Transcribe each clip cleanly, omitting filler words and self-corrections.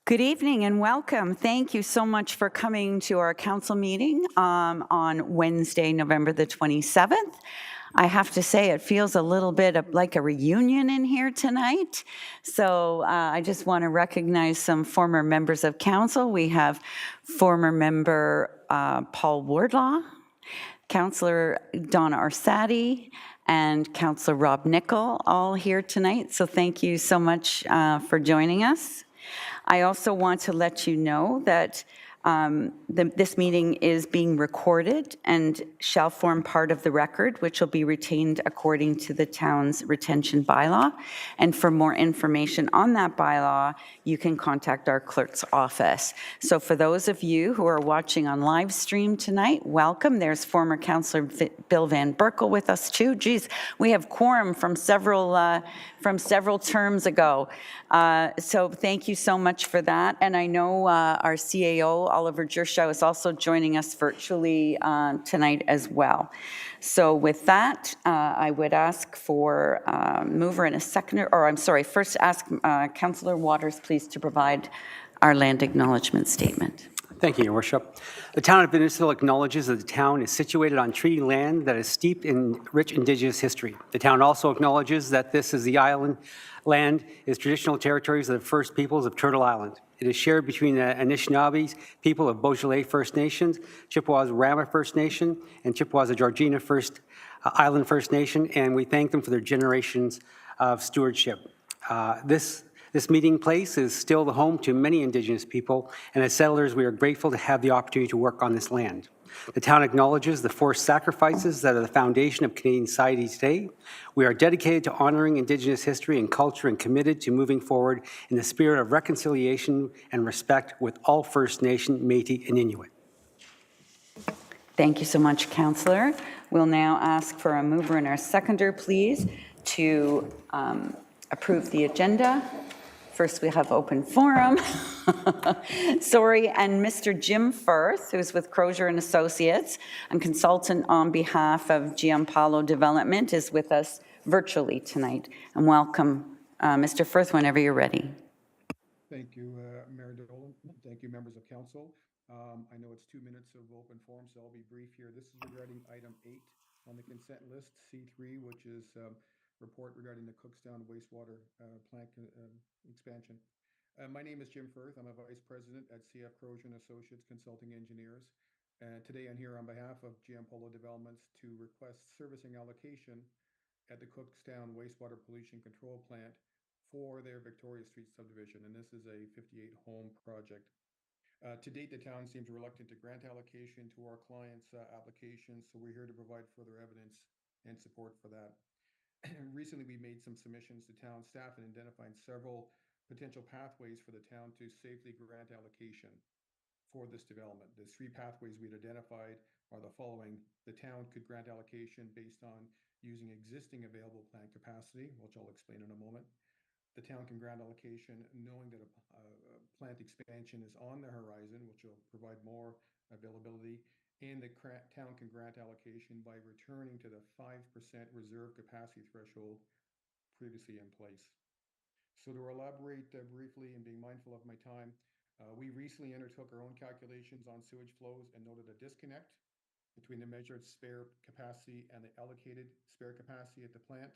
Good evening and welcome. Thank you so much for coming to our council meeting on Wednesday, November the 27th. I have to say it feels a little bit like a reunion in here tonight. So I just want to recognize some former members of council. We have former member Paul Wardlaw, Councillor Donna Arsati, and Councillor Rob Nickel all here tonight. So thank you so much for joining us. I also want to let you know that this meeting is being recorded and shall form part of the record, which will be retained according to the town's retention bylaw. And for more information on that bylaw, you can contact our clerk's office. So for those of you who are watching on live stream tonight, welcome. There's former Councillor Bill Van Berkel with us too. Geez, we have quorum from several terms ago. So thank you so much for that. And I know our CAO, Oliver Jershaw, is also joining us virtually tonight as well. So with that, I would ask for a mover and a seconder, or I'm sorry, first ask Councillor Waters, please, to provide our land acknowledgement statement. Thank you, Your Worship. The town of Innisfil acknowledges that the town is situated on treaty land that is steeped in rich Indigenous history. The town also acknowledges that this is the island land is traditional territories of the First Peoples of Turtle Island. It is shared between the Anishinaabe people of Beaujolais First Nations, Chippewas Rama First Nation, and Chippewas Georgina Island First Nation, and we thank them for their generations of stewardship. This meeting place is still the home to many Indigenous people, and as settlers, we are grateful to have the opportunity to work on this land. The town acknowledges the forced sacrifices that are the foundation of Canadian society today. We are dedicated to honoring Indigenous history and culture and committed to moving forward in the spirit of reconciliation and respect with all First Nation, Métis, and Inuit. Thank you so much, Councillor. We'll now ask for a mover and a seconder, please, to approve the agenda. First, we have open forum. Sorry, and Mr. Jim Firth, who's with Crozier and Associates, and consultant on behalf of Giampaolo Development, is with us virtually tonight. And welcome, Mr. Firth, whenever you're ready. Thank you, Mayor Dolan. Thank you, members of council. I know it's 2 minutes of open forum, so I'll be brief here. This is regarding item 8 on the consent list, C3, which is report regarding the Cookstown wastewater plant expansion. My name is Jim Firth. I'm a vice president at CF Crozier and Associates Consulting Engineers. Today I'm here on behalf of Giampaolo Developments to request servicing allocation at the Cookstown wastewater pollution control plant for their Victoria Street subdivision, and this is a 58-home project. To date, the town seems reluctant to grant allocation to our clients' applications, so we're here to provide further evidence and support for that. Recently, we made some submissions to town staff and identified several potential pathways for the town to safely grant allocation for this development. The 3 pathways we'd identified are the following. The town could grant allocation based on using existing available plant capacity, which I'll explain in a moment. The town can grant allocation knowing that a plant expansion is on the horizon, which will provide more availability. And the town can grant allocation by returning to the 5% reserve capacity threshold previously in place. So to elaborate briefly and being mindful of my time, we recently undertook our own calculations on sewage flows and noted a disconnect between the measured spare capacity and the allocated spare capacity at the plant.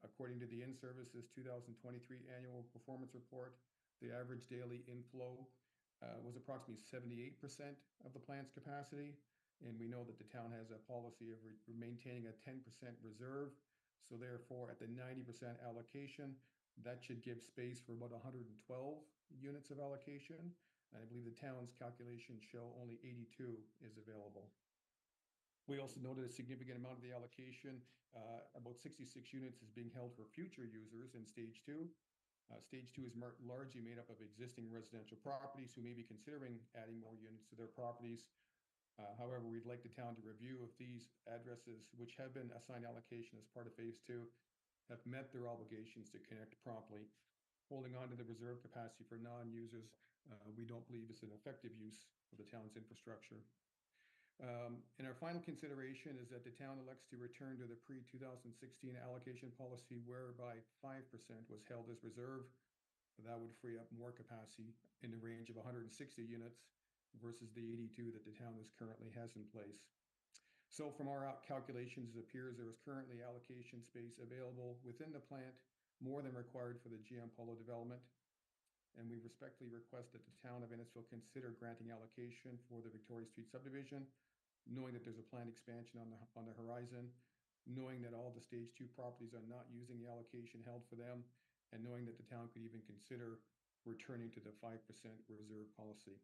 According to the In-Service's 2023 annual performance report, the average daily inflow was approximately 78% of the plant's capacity. And we know that the town has a policy of maintaining a 10% reserve. So therefore, at the 90% allocation, that should give space for about 112 units of allocation. And I believe the town's calculations show only 82 is available. We also noted a significant amount of the allocation, about 66 units, is being held for future users in Stage 2. Stage 2 is largely made up of existing residential properties who may be considering adding more units to their properties. However, we'd like the town to review if these addresses, which have been assigned allocation as part of Phase 2, have met their obligations to connect promptly. Holding on to the reserve capacity for non-users, we don't believe is an effective use of the town's infrastructure. And our final consideration is that the town elects to return to the pre-2016 allocation policy whereby 5% was held as reserve. That would free up more capacity in the range of 160 units versus the 82 that the town currently has in place. So from our calculations, it appears there is currently allocation space available within the plant, more than required for the GM Polo development. And we respectfully request that the town of Innisfil consider granting allocation for the Victoria Street subdivision, knowing that there's a planned expansion on the horizon, knowing that all the stage 2 properties are not using the allocation held for them, and knowing that the town could even consider returning to the 5% reserve policy.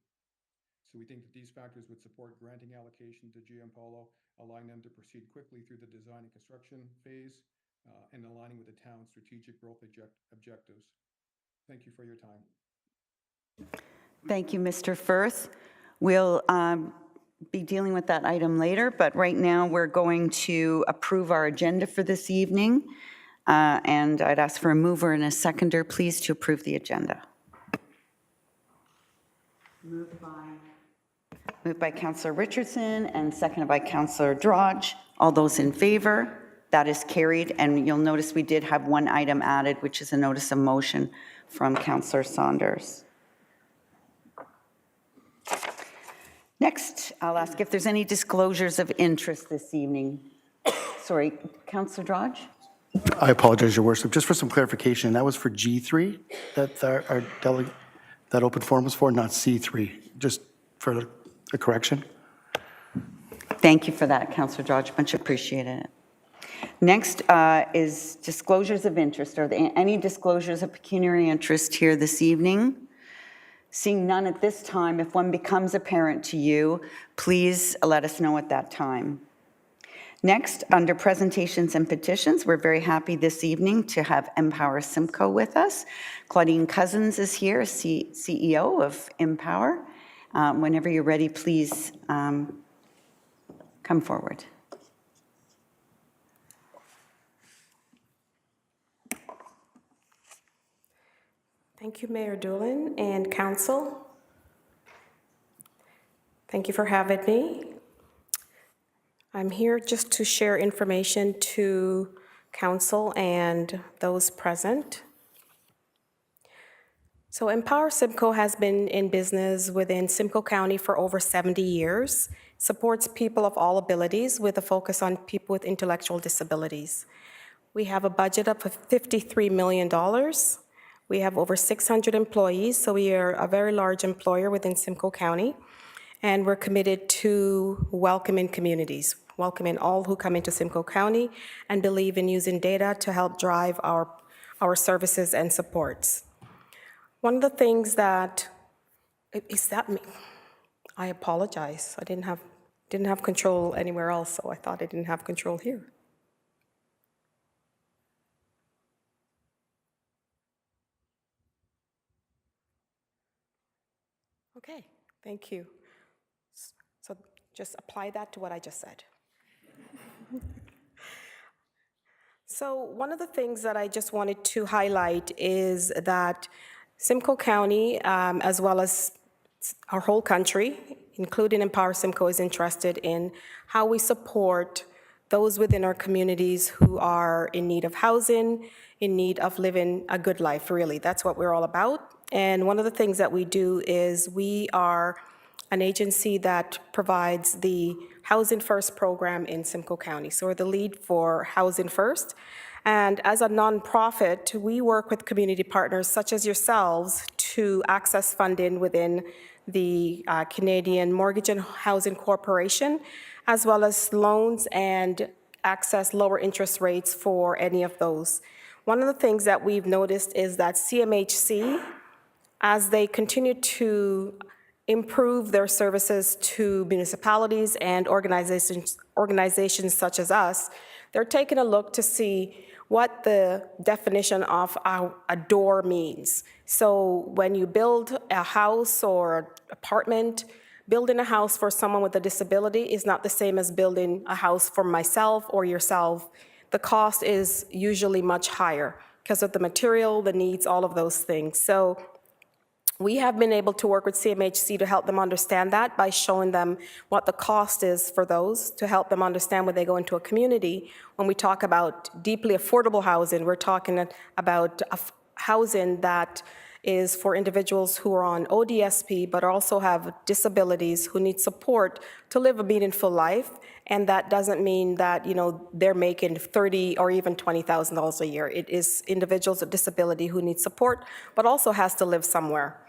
So we think that these factors would support granting allocation to GM Polo, allowing them to proceed quickly through the design and construction phase, and aligning with the town's strategic growth objectives. Thank you for your time. Thank you, Mr. Firth. We'll be dealing with that item later, but right now we're going to approve our agenda for this evening. And I'd ask for a mover and a seconder, please, to approve the agenda. Moved by Councillor Richardson and seconded by Councillor Drodge. All those in favor? That is carried. And you'll notice we did have one item added, which is a notice of motion from Councillor Saunders. Next, I'll ask if there's any disclosures of interest this evening. Sorry, Councillor Drodge? I apologize, Your Worship. Just for some clarification, that was for G3 that that open forum was for, not C3. Just for a correction. Thank you for that, Councillor Drodge. Much appreciated. Next is disclosures of interest. Are there any disclosures of pecuniary interest here this evening? Seeing none at this time, if one becomes apparent to you, please let us know at that time. Next, under presentations and petitions, we're very happy this evening to have Empower Simcoe with us. Claudine Cousins is here, CEO of Empower. Whenever you're ready, please come forward. Thank you, Mayor Doolin and Council. Thank you for having me. I'm here just to share information to Council and those present. So Empower Simcoe has been in business within Simcoe County for over 70 years, supports people of all abilities with a focus on people with intellectual disabilities. We have a budget of $53 million. We have over 600 employees, so we are a very large employer within Simcoe County, and we're committed to welcoming communities, welcoming all who come into Simcoe County, and believe in using data to help drive our services and supports. One of the things that, is that me? I apologize. I didn't have control anywhere else, so I thought I didn't have control here. Okay, thank you. So just apply that to what I just said. So one of the things that I just wanted to highlight is that Simcoe County, as well as our whole country, including Empower Simcoe, is interested in how we support those within our communities who are in need of housing, in need of living a good life, really. That's what we're all about. And one of the things that we do is we are an agency that provides the Housing First program in Simcoe County. So we're the lead for Housing First. And as a nonprofit, we work with community partners such as yourselves to access funding within the Canadian Mortgage and Housing Corporation, as well as loans and access lower interest rates for any of those. One of the things that we've noticed is that CMHC, as they continue to improve their services to municipalities and organizations such as us, they're taking a look to see what the definition of a door means. So when you build a house or apartment, building a house for someone with a disability is not the same as building a house for myself or yourself. The cost is usually much higher because of the material, the needs, all of those things. So we have been able to work with CMHC to help them understand that by showing them what the cost is for those, to help them understand when they go into a community. When we talk about deeply affordable housing, we're talking about housing that is for individuals who are on ODSP but also have disabilities who need support to live a meaningful life. And that doesn't mean that, they're making $30,000 or even $20,000 a year. It is individuals with disability who need support but also has to live somewhere.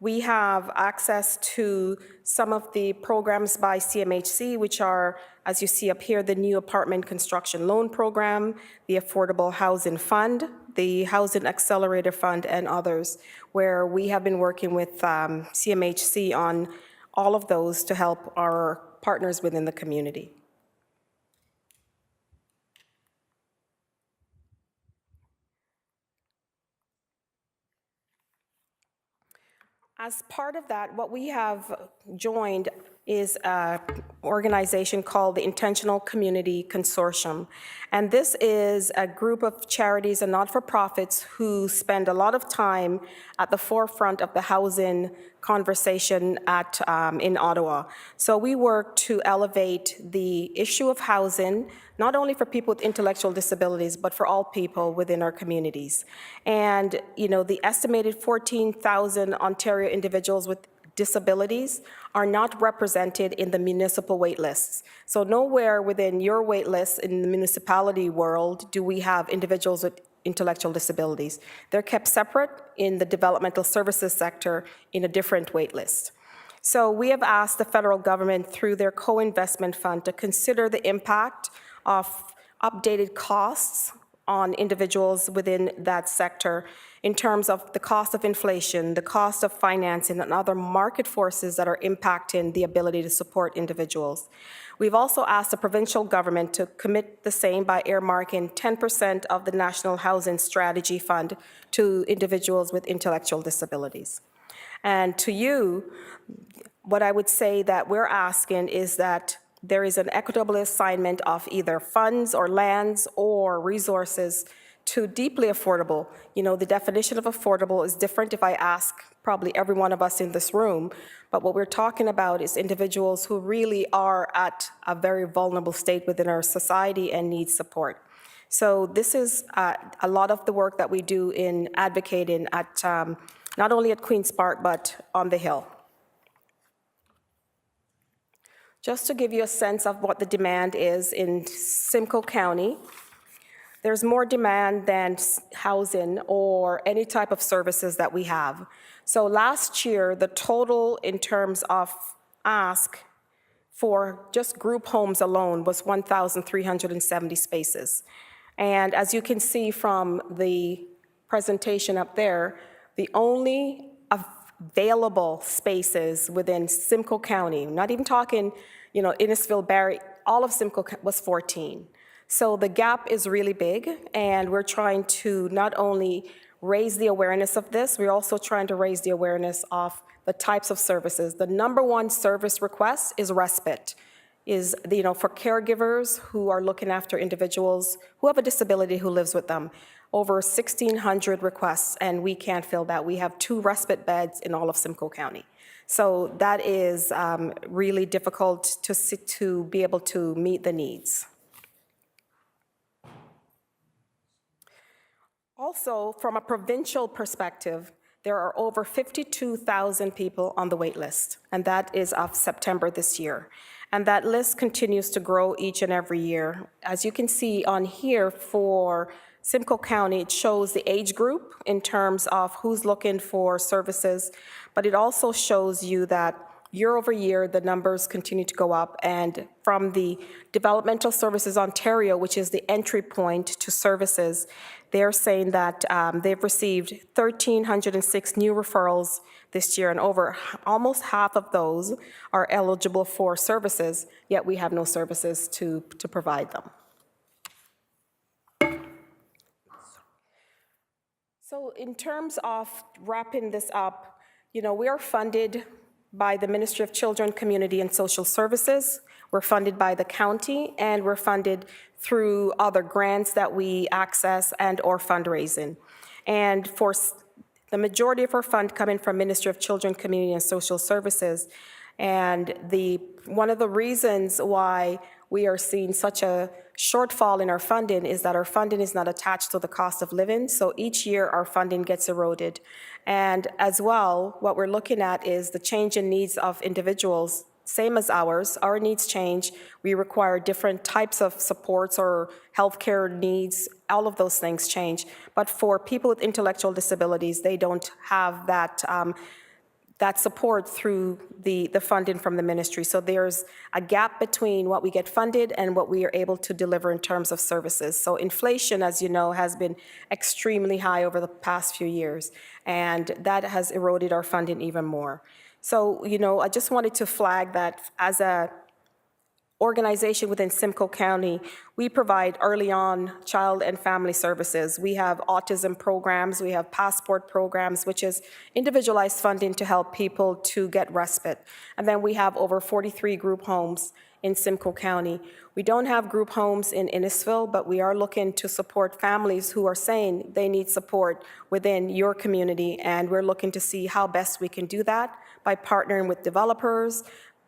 We have access to some of the programs by CMHC, which are, as you see up here, the new apartment construction loan program, the Affordable Housing Fund, the Housing Accelerator Fund, and others, where we have been working with CMHC on all of those to help our partners within the community. As part of that, what we have joined is an organization called the Intentional Community Consortium. And this is a group of charities and not-for-profits who spend a lot of time at the forefront of the housing conversation in Ottawa. So we work to elevate the issue of housing, not only for people with intellectual disabilities, but for all people within our communities. And, the estimated 14,000 Ontario individuals with disabilities are not represented in the municipal wait lists. So nowhere within your wait list in the municipality world do we have individuals with intellectual disabilities. They're kept separate in the developmental services sector in a different wait list. So we have asked the federal government through their co-investment fund to consider the impact of updated costs on individuals within that sector in terms of the cost of inflation, the cost of financing, and other market forces that are impacting the ability to support individuals. We've also asked the provincial government to commit the same by earmarking 10% of the National Housing Strategy Fund to individuals with intellectual disabilities. And to you, what I would say that we're asking is that there is an equitable assignment of either funds or lands or resources to deeply affordable. The definition of affordable is different if I ask probably every one of us in this room, but what we're talking about is individuals who really are at a very vulnerable state within our society and need support. So this is a lot of the work that we do in advocating at not only at Queen's Park, but on the Hill. Just to give you a sense of what the demand is in Simcoe County, there's more demand than housing or any type of services that we have. So last year, the total in terms of ask for just group homes alone was 1,370 spaces. And as you can see from the presentation up there, the only available spaces within Simcoe County, not even talking, Innisfil, Barrie, all of Simcoe was 14. So the gap is really big, and we're trying to not only raise the awareness of this, we're also trying to raise the awareness of the types of services. The number one service request is respite, for caregivers who are looking after individuals who have a disability who lives with them. Over 1,600 requests, and we can't fill that. We have 2 respite beds in all of Simcoe County. So that is really difficult to be able to meet the needs. Also, from a provincial perspective, there are over 52,000 people on the wait list, and that is of September this year. And that list continues to grow each and every year. As you can see on here for Simcoe County, it shows the age group in terms of who's looking for services, but it also shows you that year over year, the numbers continue to go up. And from the Developmental Services Ontario, which is the entry point to services, they're saying that they've received 1,306 new referrals this year, and almost half of those are eligible for services, yet we have no services to provide them. So in terms of wrapping this up, we are funded by the Ministry of Children, Community and Social Services. We're funded by the county, and we're funded through other grants that we access and or fundraising. And for the majority of our fund coming from Ministry of Children, Community and Social Services. And one of the reasons why we are seeing such a shortfall in our funding is that our funding is not attached to the cost of living, so each year our funding gets eroded. And as well, what we're looking at is the change in needs of individuals, same as ours. Our needs change. We require different types of supports or healthcare needs. All of those things change. But for people with intellectual disabilities, they don't have that that support through the funding from the ministry. So there's a gap between what we get funded and what we are able to deliver in terms of services. So inflation, as you know, has been extremely high over the past few years, and that has eroded our funding even more. So, you know, I just wanted to flag that as a organization within Simcoe County, we provide early on child and family services. We have autism programs, we have passport programs, which is individualized funding to help people to get respite. And then we have over 43 group homes in Simcoe County. We don't have group homes in Innisfil, but we are looking to support families who are saying they need support within your community, and we're looking to see how best we can do that by partnering with developers,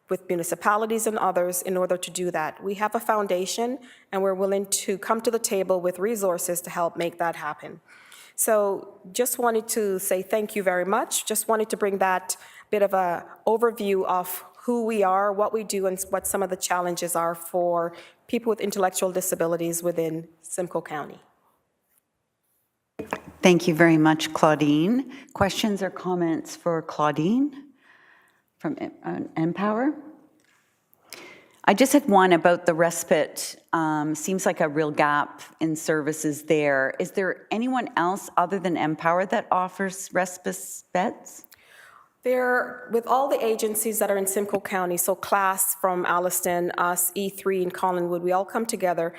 with municipalities and others in order to do that. We have a foundation, and we're willing to come to the table with resources to help make that happen. So just wanted to say thank you very much. Just wanted to bring that bit of an overview of who we are, what we do, and what some of the challenges are for people with intellectual disabilities within Simcoe County. Thank you very much, Claudine. Questions or comments for Claudine from Empower? I just had one about the respite. Seems like a real gap in services there. Is there anyone else other than Empower that offers respite beds? There, with all the agencies that are in Simcoe County, so CLASS from Alliston, us, E3 in Collinwood, we all come together.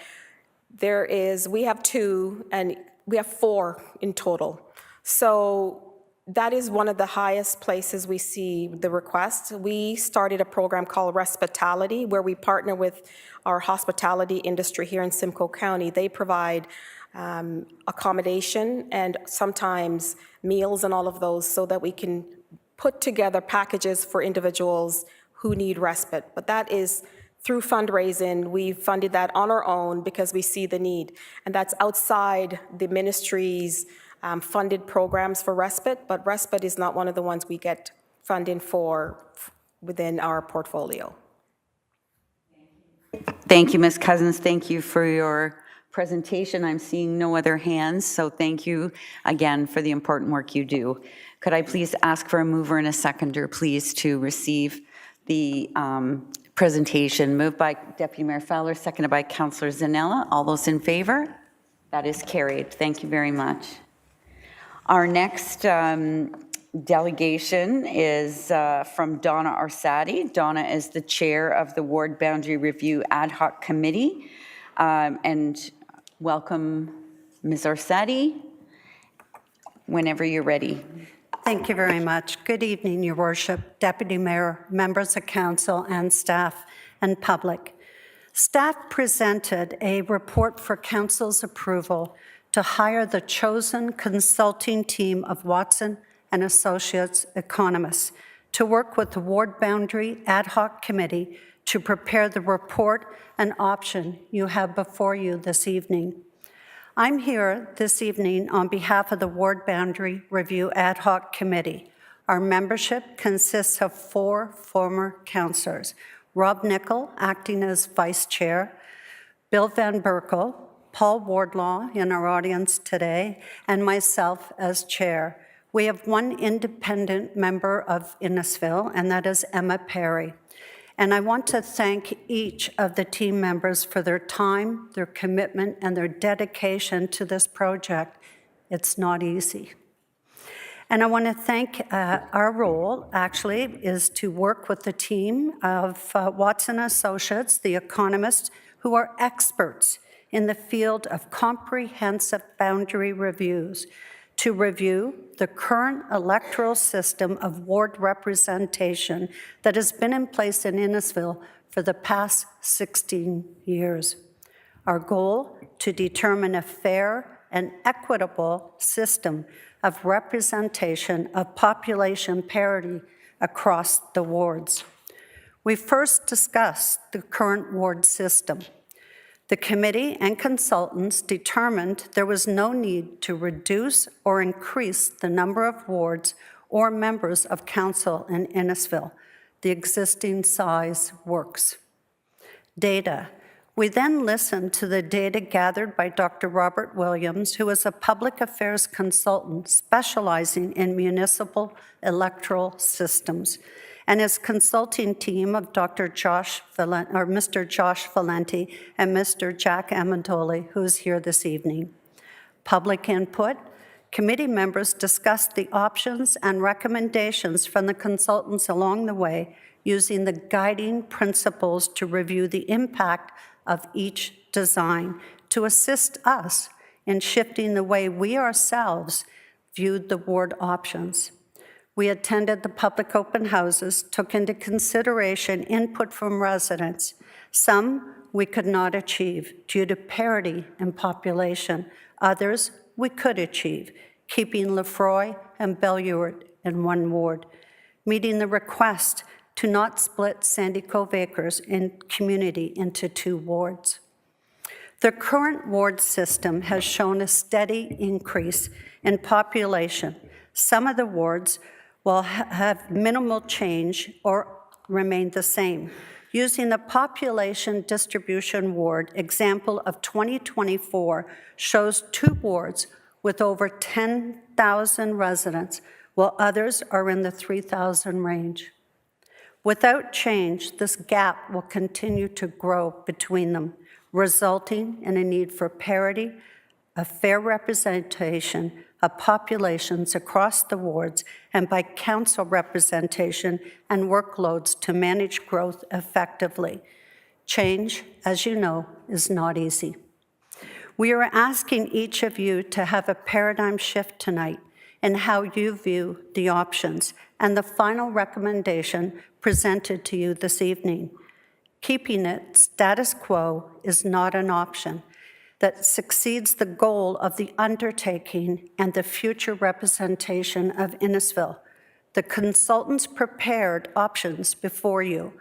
We have 2, and we have 4 in total. So that is one of the highest places we see the requests. We started a program called Respitality, where we partner with our hospitality industry here in Simcoe County. They provide accommodation and sometimes meals and all of those so that we can put together packages for individuals who need respite. But that is through fundraising. We funded that on our own because we see the need. And that's outside the ministry's funded programs for respite, but respite is not one of the ones we get funding for within our portfolio. Thank you, Ms. Cousins. Thank you for your presentation. I'm seeing no other hands, so thank you again for the important work you do. Could I please ask for a mover and a seconder, please, to receive the presentation? Moved by Deputy Mayor Fowler, seconded by Councillor Zanella. All those in favor? That is carried. Thank you very much. Our next delegation is from Donna Arsati. Donna is the chair of the Ward Boundary Review Ad Hoc Committee. And welcome, Ms. Arsati, whenever you're ready. Thank you very much. Good evening, Your Worship, Deputy Mayor, members of council and staff and public. Staff presented a report for council's approval to hire the chosen consulting team of Watson and Associates economists to work with the Ward Boundary Ad Hoc Committee to prepare the report and option you have before you this evening. I'm here this evening on behalf of the Ward Boundary Review Ad Hoc Committee. Our membership consists of 4 former councillors: Rob Nickel, acting as vice chair, Bill Van Berkel, Paul Wardlaw in our audience today, and myself as chair. We have 1 independent member of Innisfil, and that is Emma Perry. And I want to thank each of the team members for their time, their commitment, and their dedication to this project. It's not easy. And I want to thank our role, actually, is to work with the team of Watson Associates, the economists, who are experts in the field of comprehensive boundary reviews, to review the current electoral system of ward representation that has been in place in Innisfil for the past 16 years. Our goal, to determine a fair and equitable system of representation of population parity across the wards. We first discussed the current ward system. The committee and consultants determined there was no need to reduce or increase the number of wards or members of council in Innisfil. The existing size works. Data. We then listened to the data gathered by Dr. Robert Williams, who is a public affairs consultant specializing in municipal electoral systems, and his consulting team of Mr. Josh Valenti and Mr. Jack Amandoli, who is here this evening. Public input. Committee members discussed the options and recommendations from the consultants along the way, using the guiding principles to review the impact of each design to assist us in shifting the way we ourselves viewed the ward options. We attended the public open houses, took into consideration input from residents. Some we could not achieve due to parity in population. Others we could achieve, keeping Lefroy and Belleurt in one ward, meeting the request to not split Sandy Cove Acres in community into 2 wards. The current ward system has shown a steady increase in population. Some of the wards will have minimal change or remain the same. Using the population distribution ward example of 2024 shows 2 wards with over 10,000 residents, while others are in the 3,000 range. Without change, this gap will continue to grow between them, resulting in a need for parity, a fair representation of populations across the wards, and by council representation and workloads to manage growth effectively. Change, as you know, is not easy. We are asking each of you to have a paradigm shift tonight in how you view the options and the final recommendation presented to you this evening. Keeping it status quo is not an option that succeeds the goal of the undertaking and the future representation of Innisfil. The consultants prepared options before you,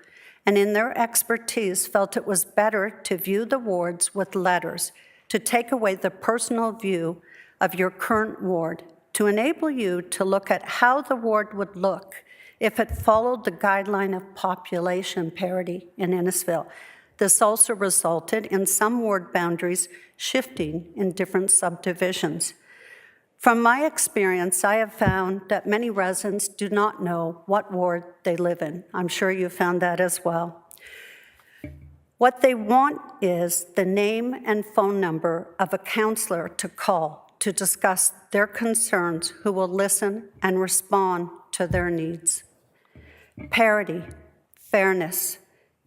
and in their expertise felt it was better to view the wards with letters, to take away the personal view of your current ward, to enable you to look at how the ward would look if it followed the guideline of population parity in Innisfil. This also resulted in some ward boundaries shifting in different subdivisions. From my experience, I have found that many residents do not know what ward they live in. I'm sure you found that as well. What they want is the name and phone number of a counselor to call to discuss their concerns, who will listen and respond to their needs. Parity, fairness,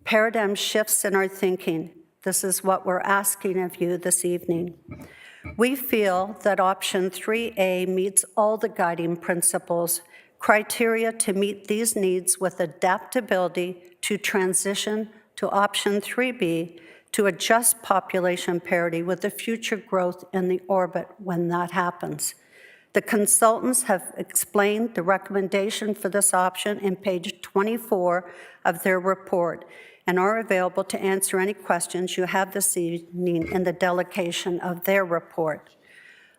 paradigm shifts in our thinking. This is what we're asking of you this evening. We feel that option 3A meets all the guiding principles, criteria to meet these needs with adaptability to transition to option 3B to adjust population parity with the future growth in the orbit when that happens. The consultants have explained the recommendation for this option in page 24 of their report and are available to answer any questions you have this evening in the delegation of their report.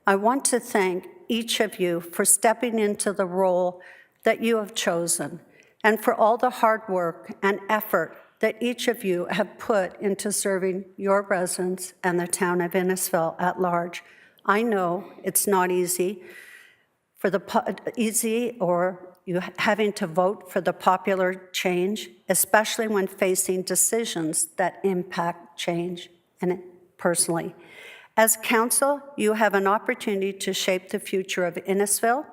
I want to thank each of you for stepping into the role that you have chosen and for all the hard work and effort that each of you have put into serving your residents and the town of Innisfil at large. I know it's not easy or you having to vote for the popular change, especially when facing decisions that impact change and personally. As council, you have an opportunity to shape the future of Innisfil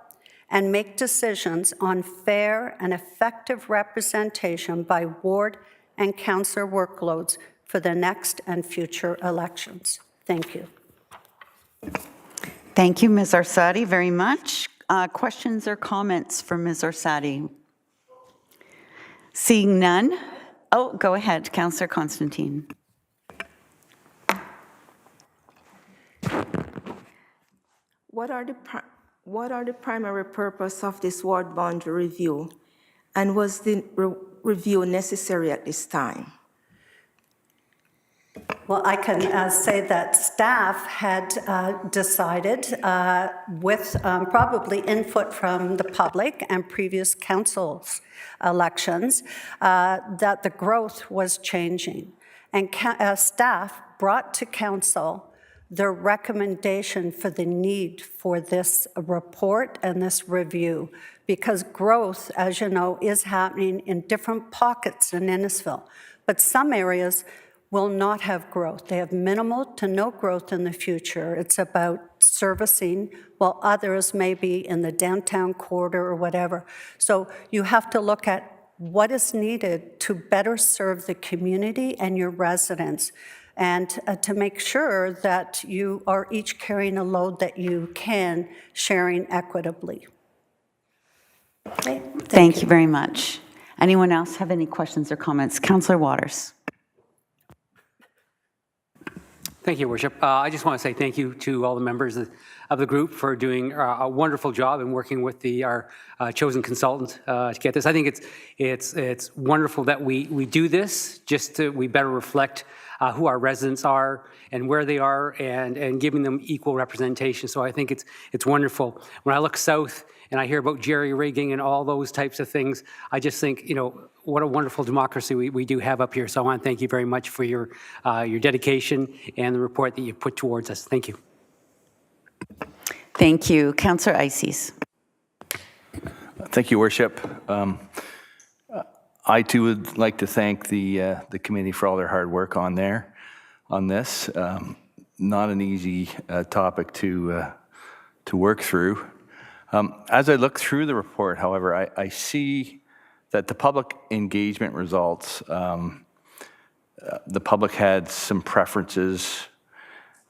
and make decisions on fair and effective representation by ward and councillor workloads for the next and future elections. Thank you. Thank you, Ms. Arsati, very much. Questions or comments for Ms. Arsati? Seeing none. Oh, go ahead, Councillor Constantine. What are the primary purpose of this ward boundary review, and was the review necessary at this time? Well, I can say that staff had decided, with probably input from the public and previous council's elections, that the growth was changing. And staff brought to council their recommendation for the need for this report and this review, because growth, as you know, is happening in different pockets in Innisfil. But some areas will not have growth. They have minimal to no growth in the future. It's about servicing, while others may be in the downtown corridor or whatever. So you have to look at what is needed to better serve the community and your residents, and to make sure that you are each carrying a load that you can, sharing equitably. Okay, Thank you very much. Anyone else have any questions or comments? Councillor Waters. Thank you, Your Worship. I just want to say thank you to all the members of the group for doing a wonderful job and working with our chosen consultant to get this. I think it's wonderful that we do this just to we better reflect who our residents are and where they are, and giving them equal representation. So I think it's wonderful. When I look south and I hear about jerry rigging and all those types of things, I just think, you know, what a wonderful democracy we do have up here. So I want to thank you very much for your dedication and the report that you put towards us. Thank you. Thank you. Councillor Ices. Thank you, Worship. I too would like to thank the committee for all their hard work on this. Not an easy topic to work through. As I look through the report, however, I see that the public engagement results, the public had some preferences,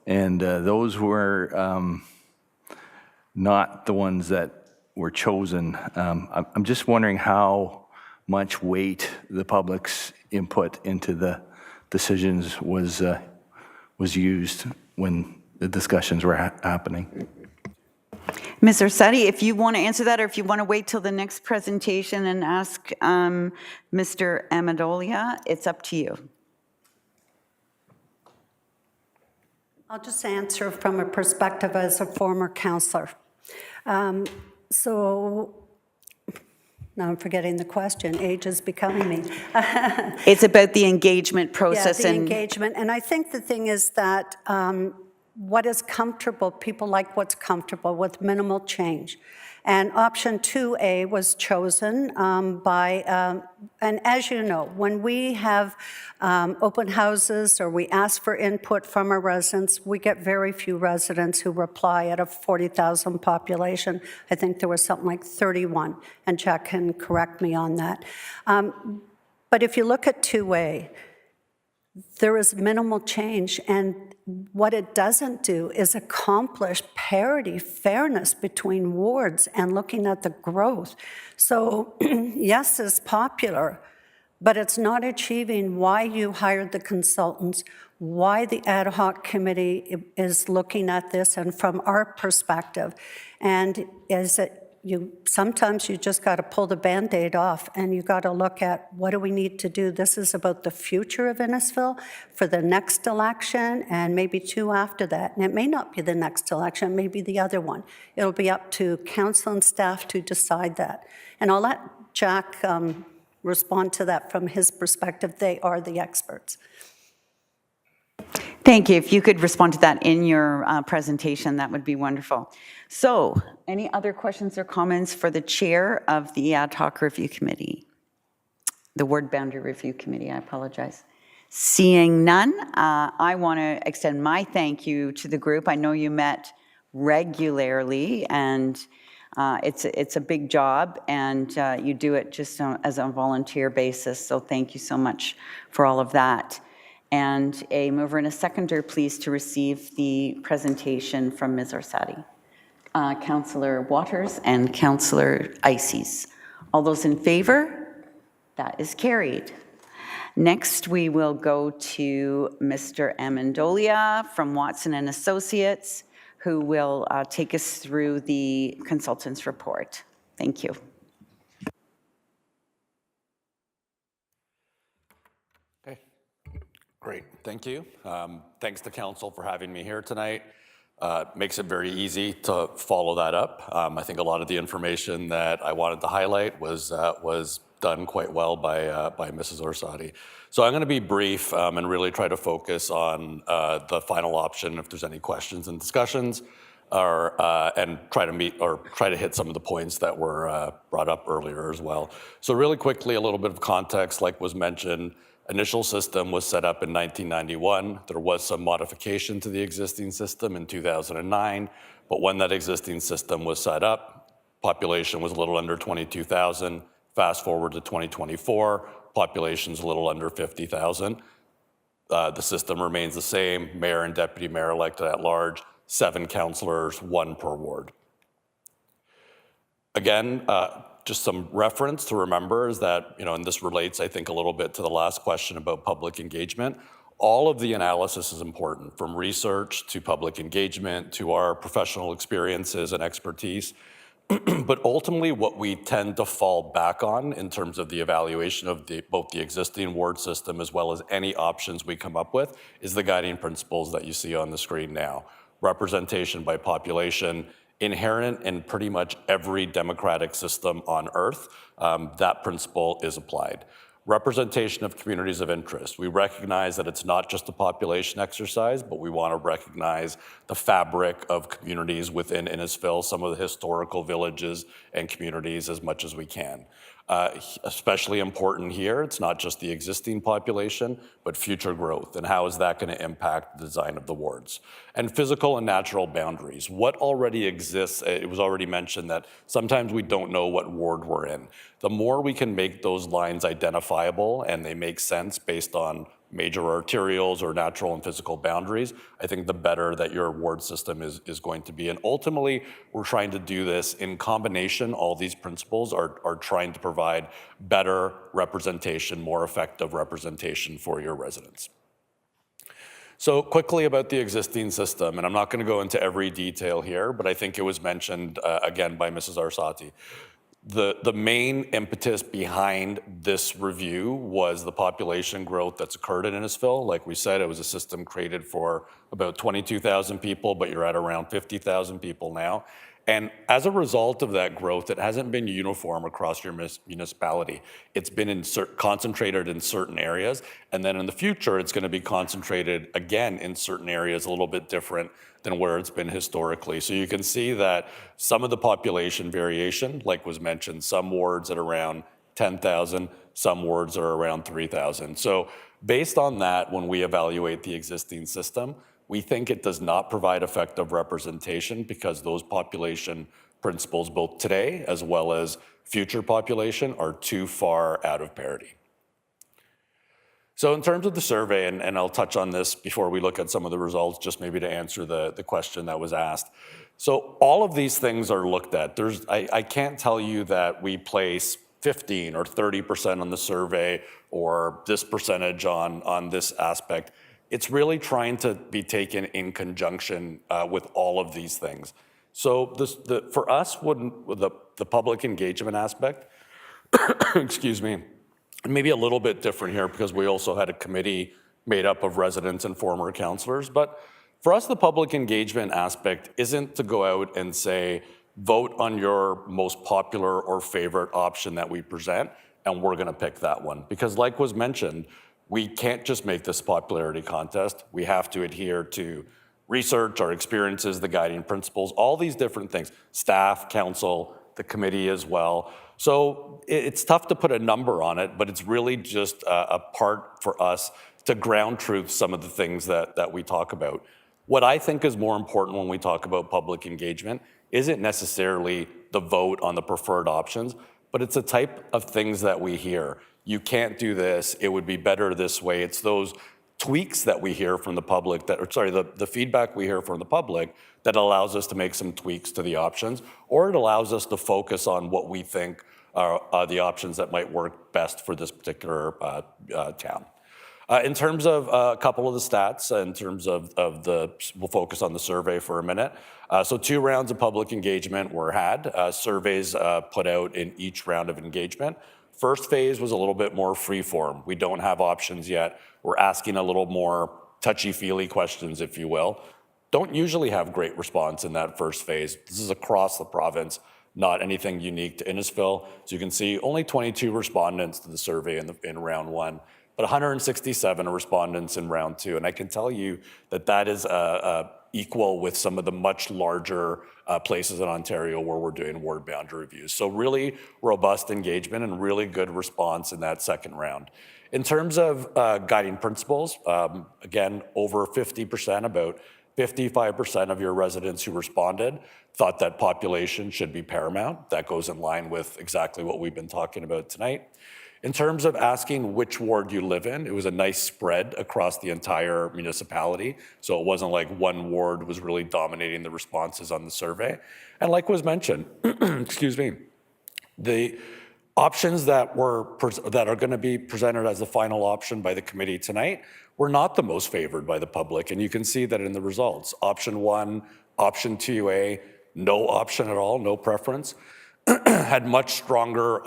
and those were not the ones that were chosen. I'm just wondering how much weight the public's input into the decisions was used when the discussions were happening. Ms. Orsatti, if you want to answer that, or if you want to wait till the next presentation and ask Mr. Amendolia, it's up to you. I'll just answer from a perspective as a former councillor. So now I'm forgetting the question. Age is becoming me. It's about the engagement process. Yeah, the engagement. And I think the thing is that what is comfortable, people like what's comfortable with minimal change. And option 2A was chosen by, and as you know, when we have open houses or we ask for input from our residents, we get very few residents who reply out of 40,000 population. I think there was something like 31, and Jack can correct me on that. But if you look at 2A, there is minimal change, and what it doesn't do is accomplish parity, fairness between wards and looking at the growth. So yes, it's popular, but it's not achieving why you hired the consultants, why the ad hoc committee is looking at this, and from our perspective. And is it sometimes you just got to pull the Band-Aid off, and you got to look at what do we need to do. This is about the future of Innisfil for the next election and maybe 2 after that. And it may not be the next election, maybe the other one. It'll be up to council and staff to decide that. And I'll let Jack respond to that from his perspective. They are the experts. Thank you. If you could respond to that in your presentation, that would be wonderful. So, any other questions or comments for the chair of the Ad Hoc Review Committee? The Ward Boundary Review Committee, I apologize. Seeing none, I want to extend my thank you to the group. I know you met regularly, and it's a big job, and you do it just as a volunteer basis, so thank you so much for all of that. And a mover and a seconder, please, to receive the presentation from Ms. Orsatti. Councillor Waters and Councillor Ices. All those in favor? That is carried. Next, we will go to Mr. Amendolia from Watson and Associates, who will take us through the consultant's report. Thank you. Great, thank you. Thanks to council for having me here tonight. Makes it very easy to follow that up. I think a lot of the information that I wanted to highlight was done quite well by Mrs. Orsatti. So I'm going to be brief and really try to focus on the final option if there's any questions and discussions, and try to hit some of the points that were brought up earlier as well. So really quickly, a little bit of context, like was mentioned. Initial system was set up in 1991. There was some modification to the existing system in 2009, but when that existing system was set up, population was a little under 22,000. Fast forward to 2024, population's a little under 50,000. The system remains the same, mayor and deputy mayor elected at large, 7 councillors, 1 per ward. Again, just some reference to remember is that, and this relates, I think, a little bit to the last question about public engagement. All of the analysis is important, from research to public engagement to our professional experiences and expertise. But ultimately, what we tend to fall back on in terms of the evaluation of both the existing ward system as well as any options we come up with is the guiding principles that you see on the screen now. Representation by population, inherent in pretty much every democratic system on earth, that principle is applied. Representation of communities of interest. We recognize that it's not just a population exercise, but we want to recognize the fabric of communities within Innisfil, some of the historical villages and communities as much as we can. Especially important here, it's not just the existing population, but future growth, and how is that going to impact the design of the wards. And physical and natural boundaries. What already exists, it was already mentioned that sometimes we don't know what ward we're in. The more we can make those lines identifiable and they make sense based on major arterials or natural and physical boundaries, I think the better that your ward system is going to be. And ultimately, we're trying to do this in combination. All these principles are trying to provide better representation, more effective representation for your residents. So quickly about the existing system, and I'm not going to go into every detail here, but I think it was mentioned again by Mrs. Orsatti. The main impetus behind this review was the population growth that's occurred in Innisfil. Like we said, it was a system created for about 22,000 people, but you're at around 50,000 people now. And as a result of that growth, it hasn't been uniform across your municipality. It's been concentrated in certain areas, and then in the future, it's going to be concentrated again in certain areas a little bit different than where it's been historically. So you can see that some of the population variation, like was mentioned, some wards at around 10,000, some wards are around 3,000. So based on that, when we evaluate the existing system, we think it does not provide effective representation because those population principles, both today as well as future population, are too far out of parity. So in terms of the survey, and I'll touch on this before we look at some of the results, just maybe to answer the question that was asked. So all of these things are looked at. I can't tell you that we place 15 or 30% on the survey or this percentage on this aspect. It's really trying to be taken in conjunction with all of these things. So for us, the public engagement aspect, excuse me, maybe a little bit different here because we also had a committee made up of residents and former councillors. But for us, the public engagement aspect isn't to go out and say, vote on your most popular or favorite option that we present, and we're going to pick that one. Because like was mentioned, we can't just make this a popularity contest. We have to adhere to research, our experiences, the guiding principles, all these different things, staff, council, the committee as well. So it's tough to put a number on it, but it's really just a part for us to ground truth some of the things that we talk about. What I think is more important when we talk about public engagement isn't necessarily the vote on the preferred options, but it's a type of things that we hear. You can't do this, it would be better this way. It's those tweaks that we hear from the public, the feedback we hear from the public that allows us to make some tweaks to the options, or it allows us to focus on what we think are the options that might work best for this particular town. In terms of a couple of the stats, in terms of we'll focus on the survey for a minute. So 2 rounds of public engagement were had, surveys put out in each round of engagement. First phase was a little bit more free-form. We don't have options yet. We're asking a little more touchy-feely questions, if you will. Don't usually have great response in that first phase. This is across the province, not anything unique to Innisfil. So you can see only 22 respondents to the survey in round one, but 167 respondents in round two. And I can tell you that that is equal with some of the much larger places in Ontario where we're doing ward boundary reviews. So really robust engagement and really good response in that second round. In terms of guiding principles, again, over 50%, about 55% of your residents who responded thought that population should be paramount. That goes in line with exactly what we've been talking about tonight. In terms of asking which ward you live in, it was a nice spread across the entire municipality. So it wasn't like one ward was really dominating the responses on the survey. And like was mentioned, excuse me, the options that are going to be presented as the final option by the committee tonight were not the most favored by the public. And you can see that in the results. Option 1, option 2A, no option at all, no preference, had much stronger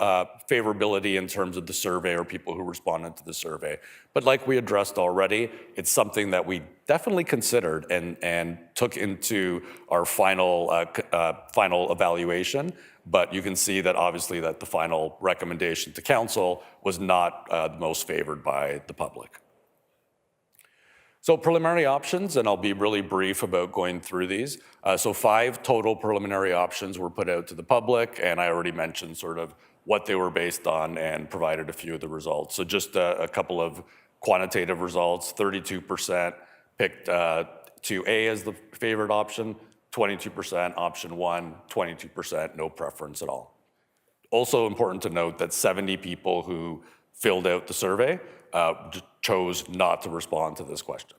favorability in terms of the survey or people who responded to the survey. But like we addressed already, it's something that we definitely considered and took into our final evaluation. But you can see that obviously that the final recommendation to council was not the most favored by the public. So preliminary options, and I'll be really brief about going through these. So 5 total preliminary options were put out to the public, and I already mentioned sort of what they were based on and provided a few of the results. So just a couple of quantitative results. 32% picked 2A as the favorite option, 22% option 1, 22% no preference at all. Also important to note that 70 people who filled out the survey chose not to respond to this question.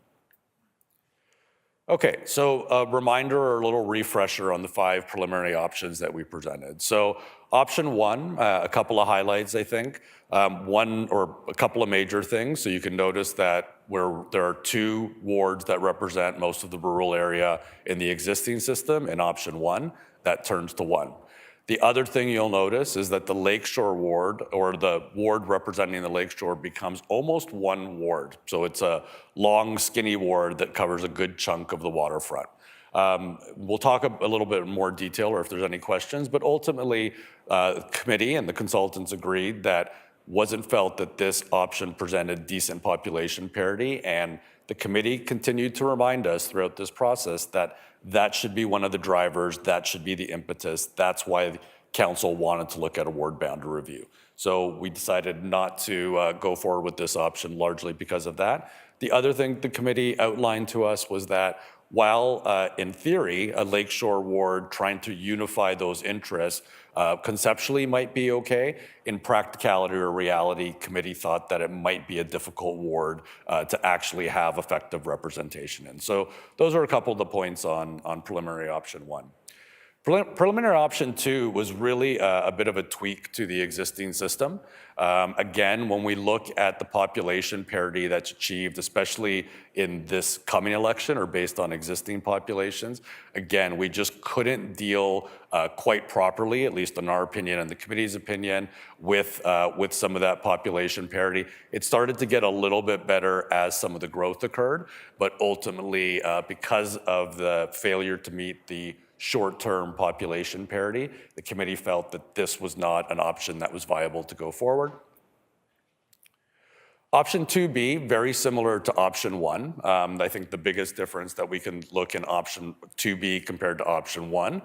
Okay, so a reminder or a little refresher on the 5 preliminary options that we presented. So option 1, a couple of highlights, I think. One or a couple of major things. So you can notice that there are 2 wards that represent most of the rural area in the existing system in option 1, that turns to 1. The other thing you'll notice is that the Lakeshore ward, or the ward representing the Lakeshore, becomes almost 1 ward. So it's a long, skinny ward that covers a good chunk of the waterfront. We'll talk a little bit more detail or if there's any questions, but ultimately the committee and the consultants agreed that wasn't felt that this option presented decent population parity, and the committee continued to remind us throughout this process that that should be one of the drivers, that should be the impetus. That's why the council wanted to look at a ward boundary review. So we decided not to go forward with this option largely because of that. The other thing the committee outlined to us was that while in theory, a Lakeshore ward trying to unify those interests conceptually might be okay, in practicality or reality, committee thought that it might be a difficult ward to actually have effective representation in. So those are a couple of the points on preliminary option 1. Preliminary option 2 was really a bit of a tweak to the existing system. Again, when we look at the population parity that's achieved, especially in this coming election or based on existing populations, again, we just couldn't deal quite properly, at least in our opinion and the committee's opinion, with some of that population parity. It started to get a little bit better as some of the growth occurred, but ultimately, because of the failure to meet the short-term population parity, the committee felt that this was not an option that was viable to go forward. Option 2B, very similar to option 1. I think the biggest difference that we can look in option 2B compared to option 1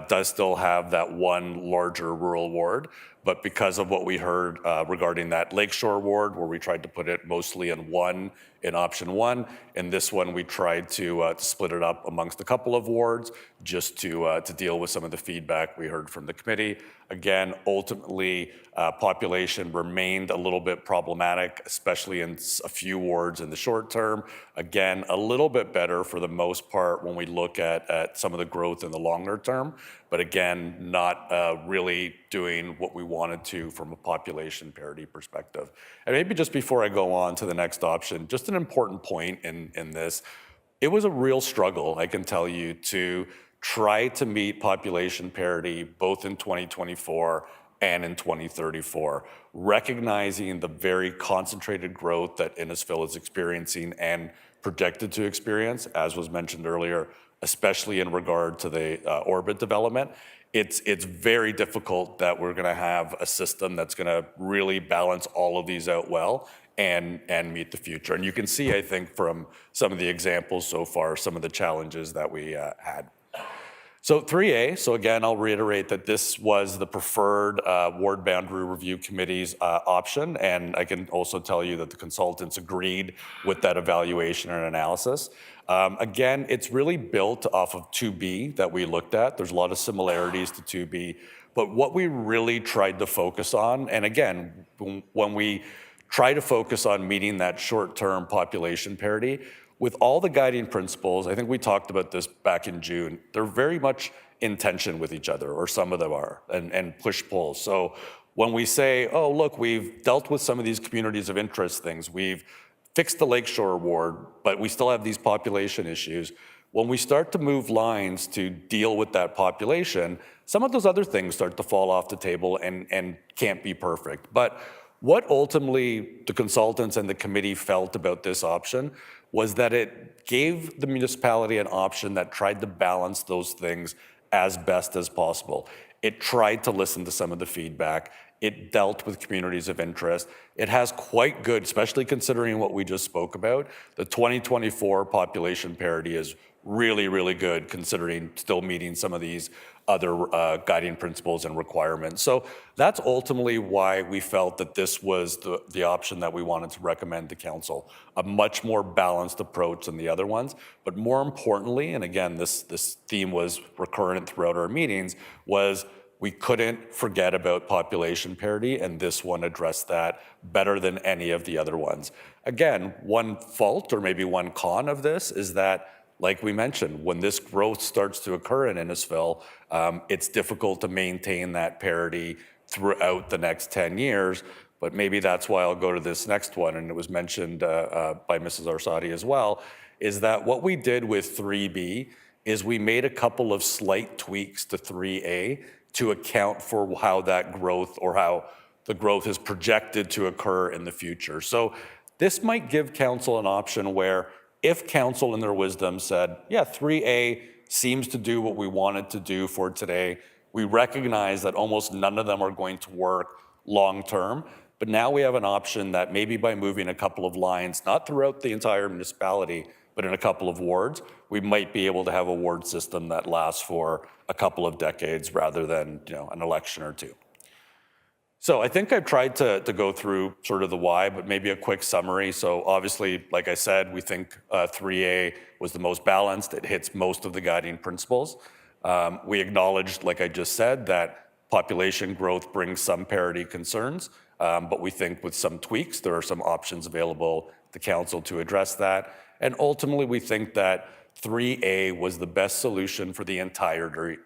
does still have that 1 larger rural ward, but because of what we heard regarding that Lakeshore ward, where we tried to put it mostly in 1 in option 1, in this one we tried to split it up amongst a couple of wards just to deal with some of the feedback we heard from the committee. Again, ultimately, population remained a little bit problematic, especially in a few wards in the short term. Again, a little bit better for the most part when we look at some of the growth in the longer term, but again, not really doing what we wanted to from a population parity perspective. And maybe just before I go on to the next option, just an important point in this, it was a real struggle, I can tell you, to try to meet population parity both in 2024 and in 2034, recognizing the very concentrated growth that Innisfil is experiencing and projected to experience, as was mentioned earlier, especially in regard to the orbit development. It's very difficult that we're going to have a system that's going to really balance all of these out well and meet the future. And you can see, I think, from some of the examples so far, some of the challenges that we had. So 3A, so again, I'll reiterate that this was the preferred Ward Boundary Review Committee's option, and I can also tell you that the consultants agreed with that evaluation and analysis. Again, it's really built off of 2B that we looked at. There's a lot of similarities to 2B, but what we really tried to focus on, and again, when we try to focus on meeting that short-term population parity, with all the guiding principles, I think we talked about this back in June, they're very much in tension with each other, or some of them are, and push-pull. So when we say, oh, look, we've dealt with some of these communities of interest things, we've fixed the Lakeshore Ward, but we still have these population issues. When we start to move lines to deal with that population, some of those other things start to fall off the table and can't be perfect. But what ultimately the consultants and the committee felt about this option was that it gave the municipality an option that tried to balance those things as best as possible. It tried to listen to some of the feedback. It dealt with communities of interest. It has quite good, especially considering what we just spoke about, the 2024 population parity is really, really good considering still meeting some of these other guiding principles and requirements. So that's ultimately why we felt that this was the option that we wanted to recommend to council, a much more balanced approach than the other ones. But more importantly, and again, this theme was recurrent throughout our meetings, was we couldn't forget about population parity, and this one addressed that better than any of the other ones. Again, one fault or maybe one con of this is that, like we mentioned, when this growth starts to occur in Innisfil, it's difficult to maintain that parity throughout the next 10 years, but maybe that's why I'll go to this next one, and it was mentioned by Mrs. Arsadi as well, is that what we did with 3B is we made a couple of slight tweaks to 3A to account for how that growth or how the growth is projected to occur in the future. So this might give council an option where if council in their wisdom said, yeah, 3A seems to do what we wanted to do for today, we recognize that almost none of them are going to work long term, but now we have an option that maybe by moving a couple of lines, not throughout the entire municipality, but in a couple of wards, we might be able to have a ward system that lasts for a couple of decades rather than an election or two. So I think I've tried to go through sort of the why, but maybe a quick summary. So obviously, like I said, we think 3A was the most balanced. It hits most of the guiding principles. We acknowledged, like I just said, that population growth brings some parity concerns, but we think with some tweaks, there are some options available to council to address that. And ultimately, we think that 3A was the best solution for the entirety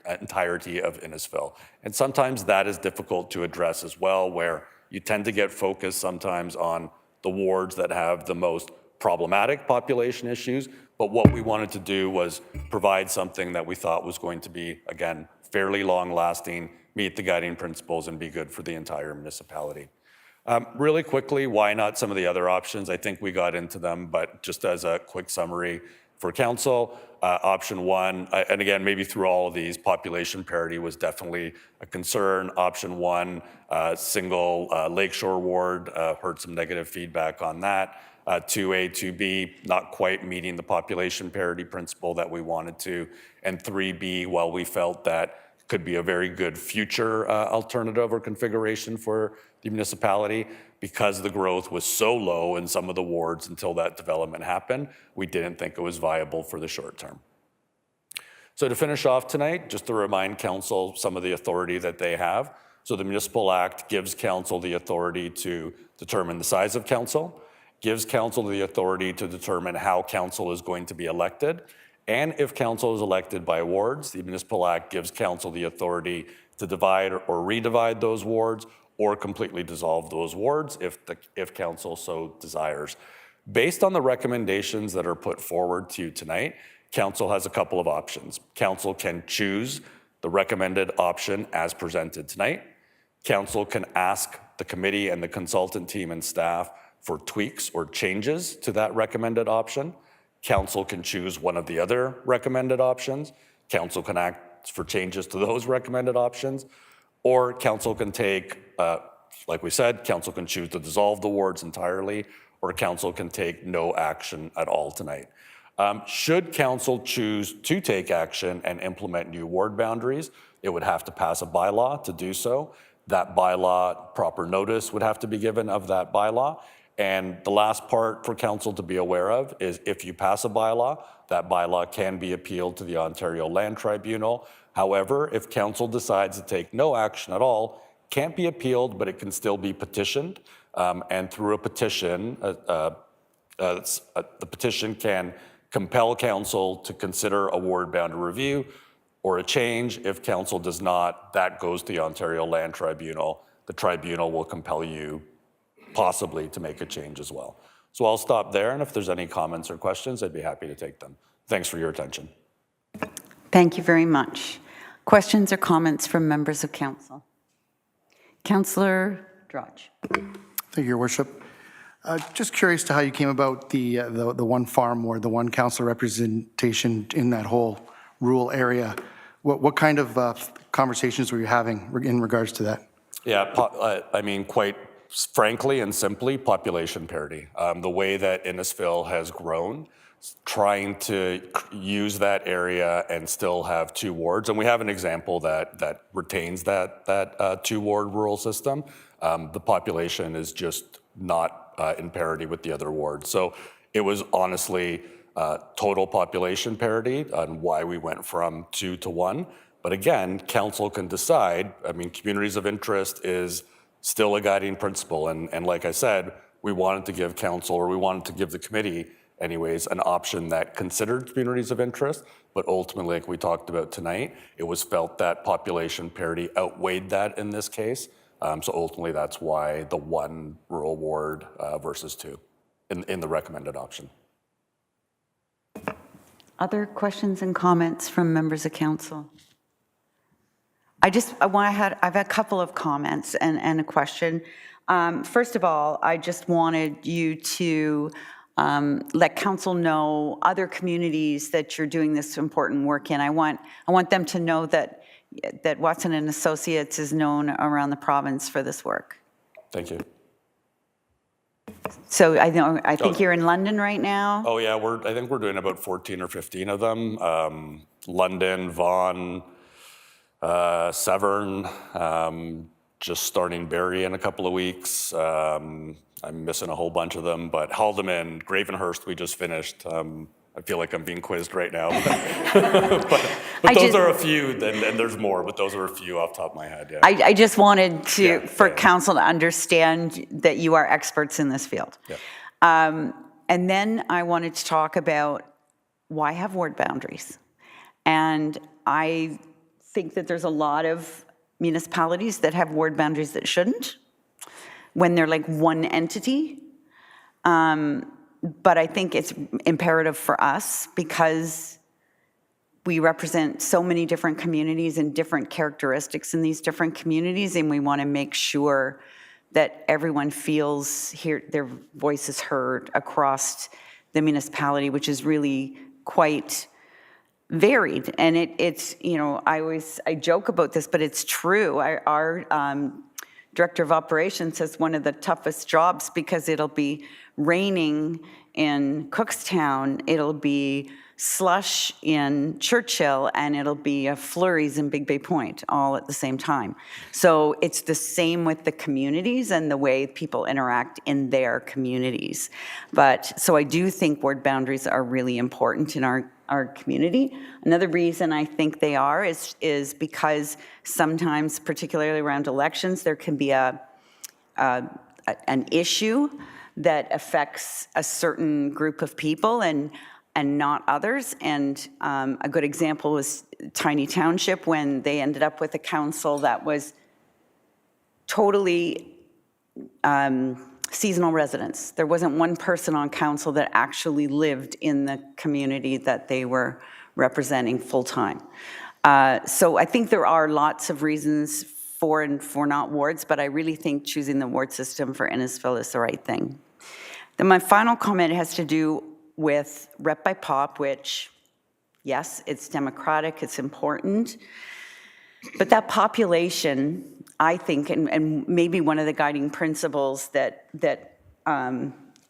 of Innisfil. And sometimes that is difficult to address as well, where you tend to get focused sometimes on the wards that have the most problematic population issues. But what we wanted to do was provide something that we thought was going to be, again, fairly long-lasting, meet the guiding principles, and be good for the entire municipality. Really quickly, why not some of the other options? I think we got into them, but just as a quick summary for council, option one, and again, maybe through all of these, population parity was definitely a concern. Option one, single Lakeshore Ward, heard some negative feedback on that. 2A, 2B, not quite meeting the population parity principle that we wanted to. And 3B, while we felt that could be a very good future alternative or configuration for the municipality, because the growth was so low in some of the wards until that development happened, we didn't think it was viable for the short term. So to finish off tonight, just to remind council some of the authority that they have. So the Municipal Act gives council the authority to determine the size of council, gives council the authority to determine how council is going to be elected, and if council is elected by wards, the Municipal Act gives council the authority to divide or redivide those wards or completely dissolve those wards if council so desires. Based on the recommendations that are put forward to you tonight, council has a couple of options. Council can choose the recommended option as presented tonight. Council can ask the committee and the consultant team and staff for tweaks or changes to that recommended option. Council can choose one of the other recommended options. Council can act for changes to those recommended options, or council can take, like we said, council can choose to dissolve the wards entirely, or council can take no action at all tonight. Should council choose to take action and implement new ward boundaries, it would have to pass a bylaw to do so. That bylaw, proper notice would have to be given of that bylaw. And the last part for council to be aware of is if you pass a bylaw, that bylaw can be appealed to the Ontario Land Tribunal. However, if council decides to take no action at all, can't be appealed, but it can still be petitioned. And through a petition, the petition can compel council to consider a ward boundary review or a change. If council does not, that goes to the Ontario Land Tribunal. The tribunal will compel you possibly to make a change as well. So I'll stop there, and if there's any comments or questions, I'd be happy to take them. Thanks for your attention. Thank you very much. Questions or comments from members of council? Councillor Drudge. Thank you, Your Worship. Just curious to how you came about the one farm or the one council representation in that whole rural area. What kind of conversations were you having in regards to that? Yeah, I mean, quite frankly and simply, population parity. The way that Innisfil has grown, trying to use that area and still have two wards. And we have an example that retains that two-ward rural system. The population is just not in parity with the other wards. So it was honestly total population parity on why we went from 2 to 1. But again, council can decide. I mean, communities of interest is still a guiding principle. And like I said, we wanted to give council, or we wanted to give the committee anyways, an option that considered communities of interest, but ultimately, like we talked about tonight, it was felt that population parity outweighed that in this case. So ultimately, that's why the 1 rural ward versus 2 in the recommended option. Other questions and comments from members of council? I've had a couple of comments and a question. First of all, I just wanted you to let council know other communities that you're doing this important work in. I want them to know that Watson and Associates is known around the province for this work. Thank you. So I think you're in London right now. Oh yeah, I think we're doing about 14 or 15 of them. London, Vaughan, Severn, just starting Barrie in a couple of weeks. I'm missing a whole bunch of them, but Haldimand, Gravenhurst, we just finished. I feel like I'm being quizzed right now. but those are a few, and there's more, but those are a few off the top of my head, yeah. I just wanted for council to understand that you are experts in this field. Yeah. And then I wanted to talk about why have ward boundaries. And I think that there's a lot of municipalities that have ward boundaries that shouldn't, when they're like one entity. But I think it's imperative for us because we represent so many different communities and different characteristics in these different communities, and we want to make sure that everyone feels their voice is heard across the municipality, which is really quite varied. And it's, you know, I joke about this, but it's true. Our Director of Operations says one of the toughest jobs, because it'll be raining in Cookstown, it'll be slush in Churchill, and it'll be flurries in Big Bay Point all at the same time. So it's the same with the communities and the way people interact in their communities. But so I do think ward boundaries are really important in our community. Another reason I think they are is because sometimes, particularly around elections, there can be an issue that affects a certain group of people and not others. And a good example was Tiny Township, when they ended up with a council that was totally seasonal residents. There wasn't one person on council that actually lived in the community that they were representing full-time. So I think there are lots of reasons for and for not wards, but I really think choosing the ward system for Innisfil is the right thing. Then my final comment has to do with rep by pop, which, yes, it's democratic, it's important, but that population, I think, and maybe one of the guiding principles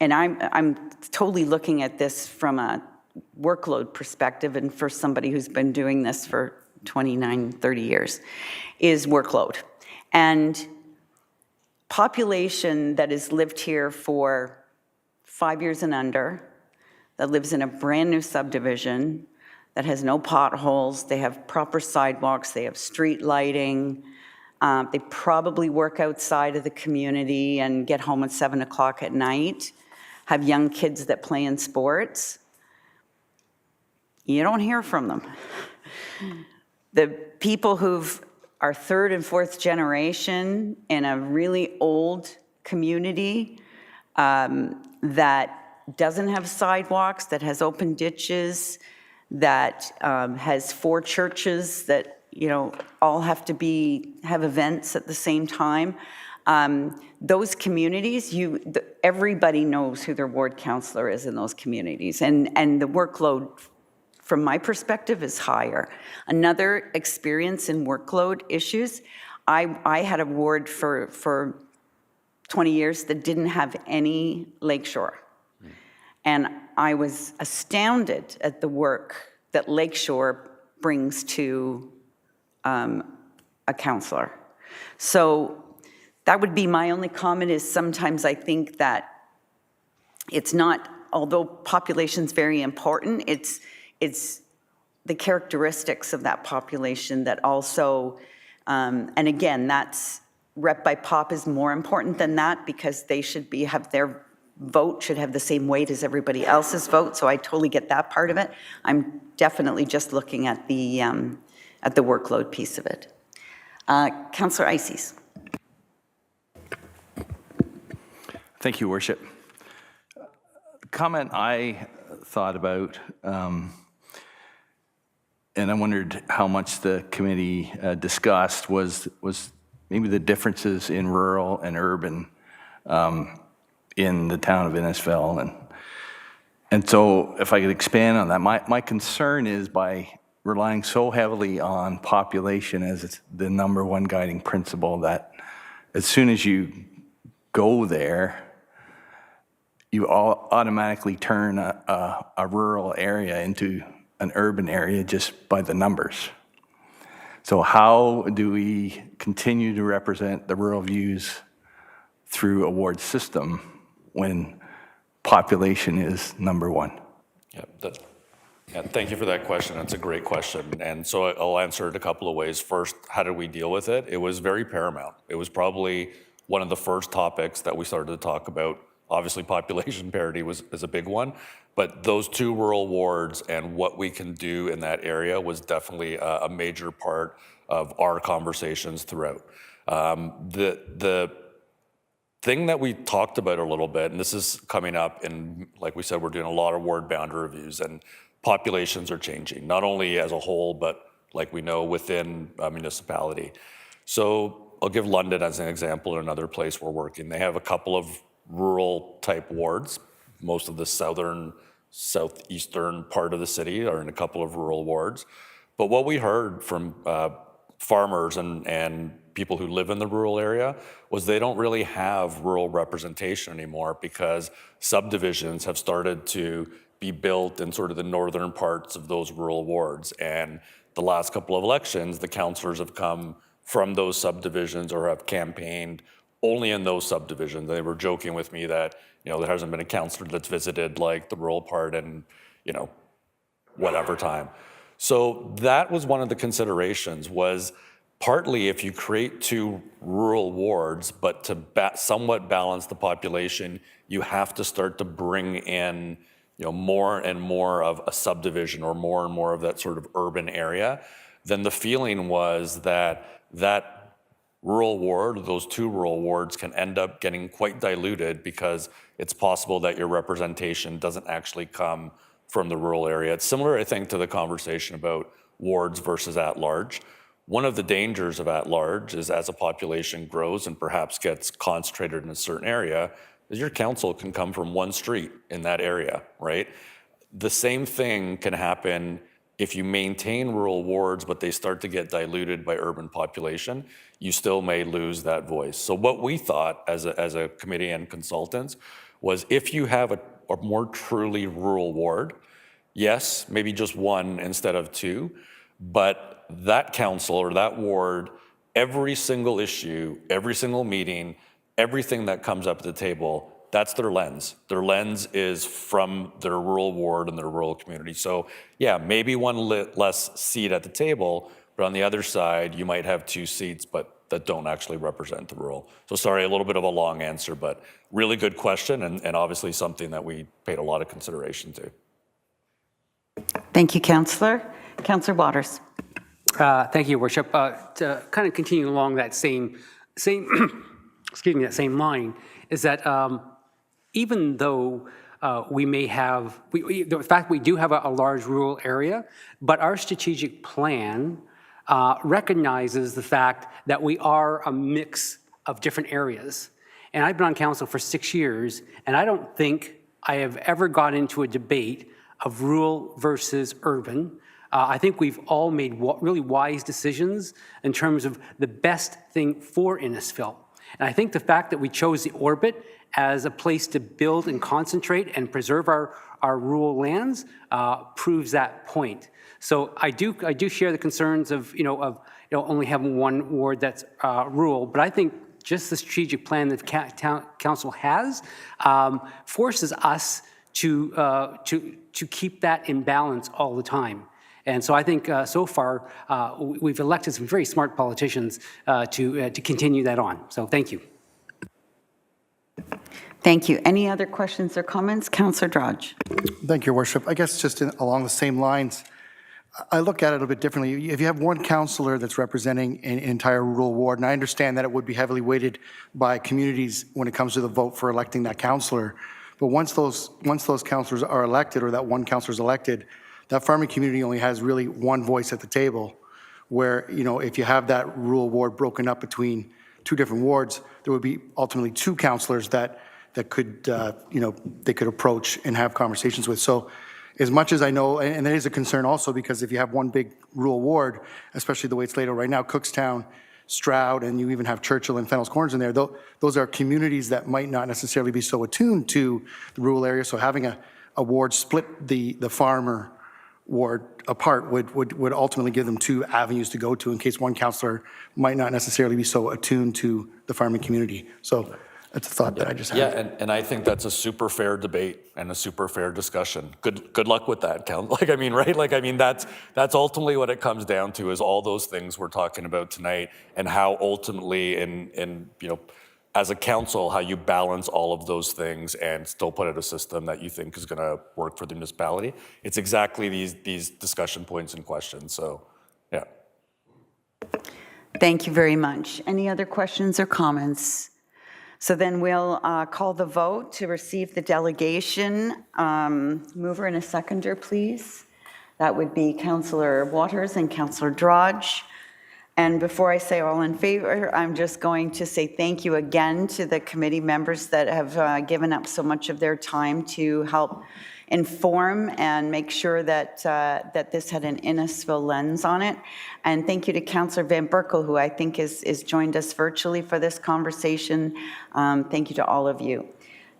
and I'm totally looking at this from a workload perspective, and for somebody who's been doing this for 29, 30 years, is workload. And population that has lived here for 5 years and under, that lives in a brand new subdivision, that has no potholes, they have proper sidewalks, they have street lighting, they probably work outside of the community and get home at 7 o'clock at night, have young kids that play in sports. You don't hear from them. The people who are third and fourth generation in a really old community that doesn't have sidewalks, that has open ditches, that has 4 churches that, you know, all have events at the same time. Those communities, everybody knows who their ward councillor is in those communities, and the workload, from my perspective, is higher. Another experience in workload issues, I had a ward for 20 years that didn't have any lakeshore. And I was astounded at the work that Lakeshore brings to a counselor. So that would be my only comment, is sometimes I think that it's not, although population's very important, it's the characteristics of that population that also, and again, that's rep by pop is more important than that, because they should have their vote should have the same weight as everybody else's vote. So I totally get that part of it. I'm definitely just looking at the workload piece of it. Councillor Ices. Thank you, Worship. The comment I thought about, and I wondered how much the committee discussed, was maybe the differences in rural and urban in the town of Innisfil. And so if I could expand on that, my concern is, by relying so heavily on population as the #1 guiding principle, that as soon as you go there, you automatically turn a rural area into an urban area just by the numbers. So how do we continue to represent the rural views through a ward system when population is #1? Yeah, thank you for that question. That's a great question. And so I'll answer it a couple of ways. First, how did we deal with it? It was very paramount. It was probably one of the first topics that we started to talk about. Obviously, population parity is a big one, but those 2 rural wards and what we can do in that area was definitely a major part of our conversations throughout. The thing that we talked about a little bit, and this is coming up, and like we said, we're doing a lot of ward boundary reviews, and populations are changing, not only as a whole, but like we know within a municipality. So I'll give London as an example, or another place we're working. They have a couple of rural type wards. Most of the southeastern part of the city are in a couple of rural wards. But what we heard from farmers and people who live in the rural area was they don't really have rural representation anymore, because subdivisions have started to be built in sort of the northern parts of those rural wards. And the last couple of elections, the councillors have come from those subdivisions or have campaigned only in those subdivisions. They were joking with me that, you know, there hasn't been a councillor that's visited like the rural part in, you know, whatever time. So that was one of the considerations, was partly if you create 2 rural wards, but to somewhat balance the population, you have to start to bring in, you know, more and more of a subdivision or more and more of that sort of urban area. Then the feeling was that rural ward, those 2 rural wards, can end up getting quite diluted, because it's possible that your representation doesn't actually come from the rural area. It's similar, I think, to the conversation about wards versus at large. One of the dangers of at-large is as a population grows and perhaps gets concentrated in a certain area, is your council can come from one street in that area, right? The same thing can happen if you maintain rural wards, but they start to get diluted by urban population, you still may lose that voice. So what we thought as a committee and consultants was if you have a more truly rural ward, yes, maybe just one instead of two, but that council or that ward, every single issue, every single meeting, everything that comes up at the table, that's their lens. Their lens is from their rural ward and their rural community. So yeah, maybe one less seat at the table, but on the other side, you might have 2 seats, but that don't actually represent the rural. So sorry, a little bit of a long answer, but really good question and obviously something that we paid a lot of consideration to. Thank you, Councillor. Councillor Waters. Thank you, Your Worship. To kind of continue along that same excuse me, that same line, is that even though we may have, in fact, we do have a large rural area, but our strategic plan recognizes the fact that we are a mix of different areas. And I've been on council for 6 years, and I don't think I have ever got into a debate of rural versus urban. I think we've all made really wise decisions in terms of the best thing for Innisfil. And I think the fact that we chose the orbit as a place to build and concentrate and preserve our rural lands proves that point. So I do share the concerns of only having one ward that's rural, but I think just the strategic plan that council has forces us to keep that in balance all the time. And so I think so far we've elected some very smart politicians to continue that on. So thank you. Thank you. Any other questions or comments? Councillor Drudge. Thank you, Your Worship. I guess just along the same lines, I look at it a little bit differently. If you have one councillor that's representing an entire rural ward, and I understand that it would be heavily weighted by communities when it comes to the vote for electing that councillor, but once those councillors are elected, or that one councillor is elected, that farming community only has really one voice at the table, where, if you have that rural ward broken up between 2 different wards, there would be ultimately 2 councillors that could, they could approach and have conversations with. So as much as I know, and there is a concern also, because if you have one big rural ward, especially the way it's laid out right now, Cookstown, Stroud, and you even have Churchill and Fennells Corners in there, those are communities that might not necessarily be so attuned to the rural area. So having a ward split the farmer ward apart would ultimately give them 2 avenues to go to in case one councillor might not necessarily be so attuned to the farming community. So that's a thought that I just had. Yeah, and I think that's a super fair debate and a super fair discussion. Good luck with that, Council. Right? That's ultimately what it comes down to, is all those things we're talking about tonight, and how ultimately as a council, how you balance all of those things and still put out a system that you think is going to work for the municipality. It's exactly these discussion points and questions. So, yeah. Thank you very much. Any other questions or comments? So then we'll call the vote to receive the delegation. Mover and a seconder, please. That would be Councillor Waters and Councillor Drudge. And before I say all in favor, I'm just going to say thank you again to the committee members that have given up so much of their time to help inform and make sure that that this had an Innisfil lens on it. And thank you to Councillor Van Berkel, who I think is joined us virtually for this conversation. Thank you to all of you.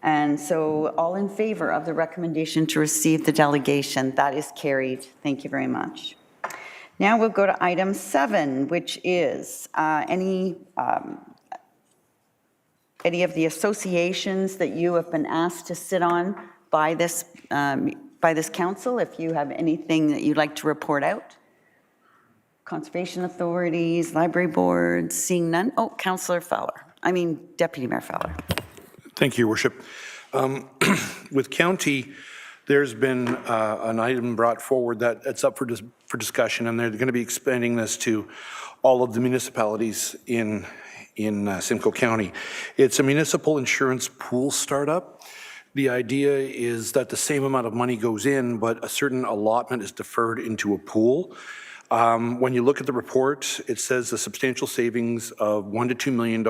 And so all in favor of the recommendation to receive the delegation, that is carried. Thank you very much. Now we'll go to item 7, which is any of the associations that you have been asked to sit on by this council. If you have anything that you'd like to report out. Conservation authorities, library boards, seeing none. Oh, Councillor Fowler. Deputy Mayor Fowler. Thank you, Your Worship. With county, there's been an item brought forward that's up for discussion, and they're going to be expanding this to all of the municipalities in Simcoe County. It's a municipal insurance pool startup. The idea is that the same amount of money goes in, but a certain allotment is deferred into a pool. When you look at the report, it says a substantial savings of $1 to $2 million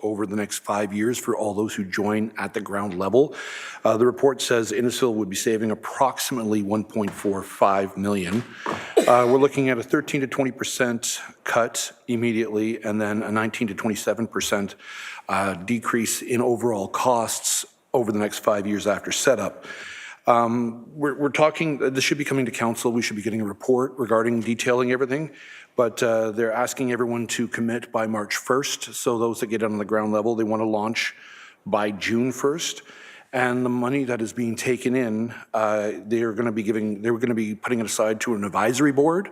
over the next 5 years for all those who join at the ground level. The report says Innisfil would be saving approximately $1.45 million. We're looking at a 13 to 20% cut immediately, and then a 19 to 27% decrease in overall costs over the next 5 years after setup. We're talking, this should be coming to council. We should be getting a report regarding detailing everything, but they're asking everyone to commit by March 1st. So those that get on the ground level, they want to launch by June 1st. And the money that is being taken in, they're going to be putting it aside to an advisory board,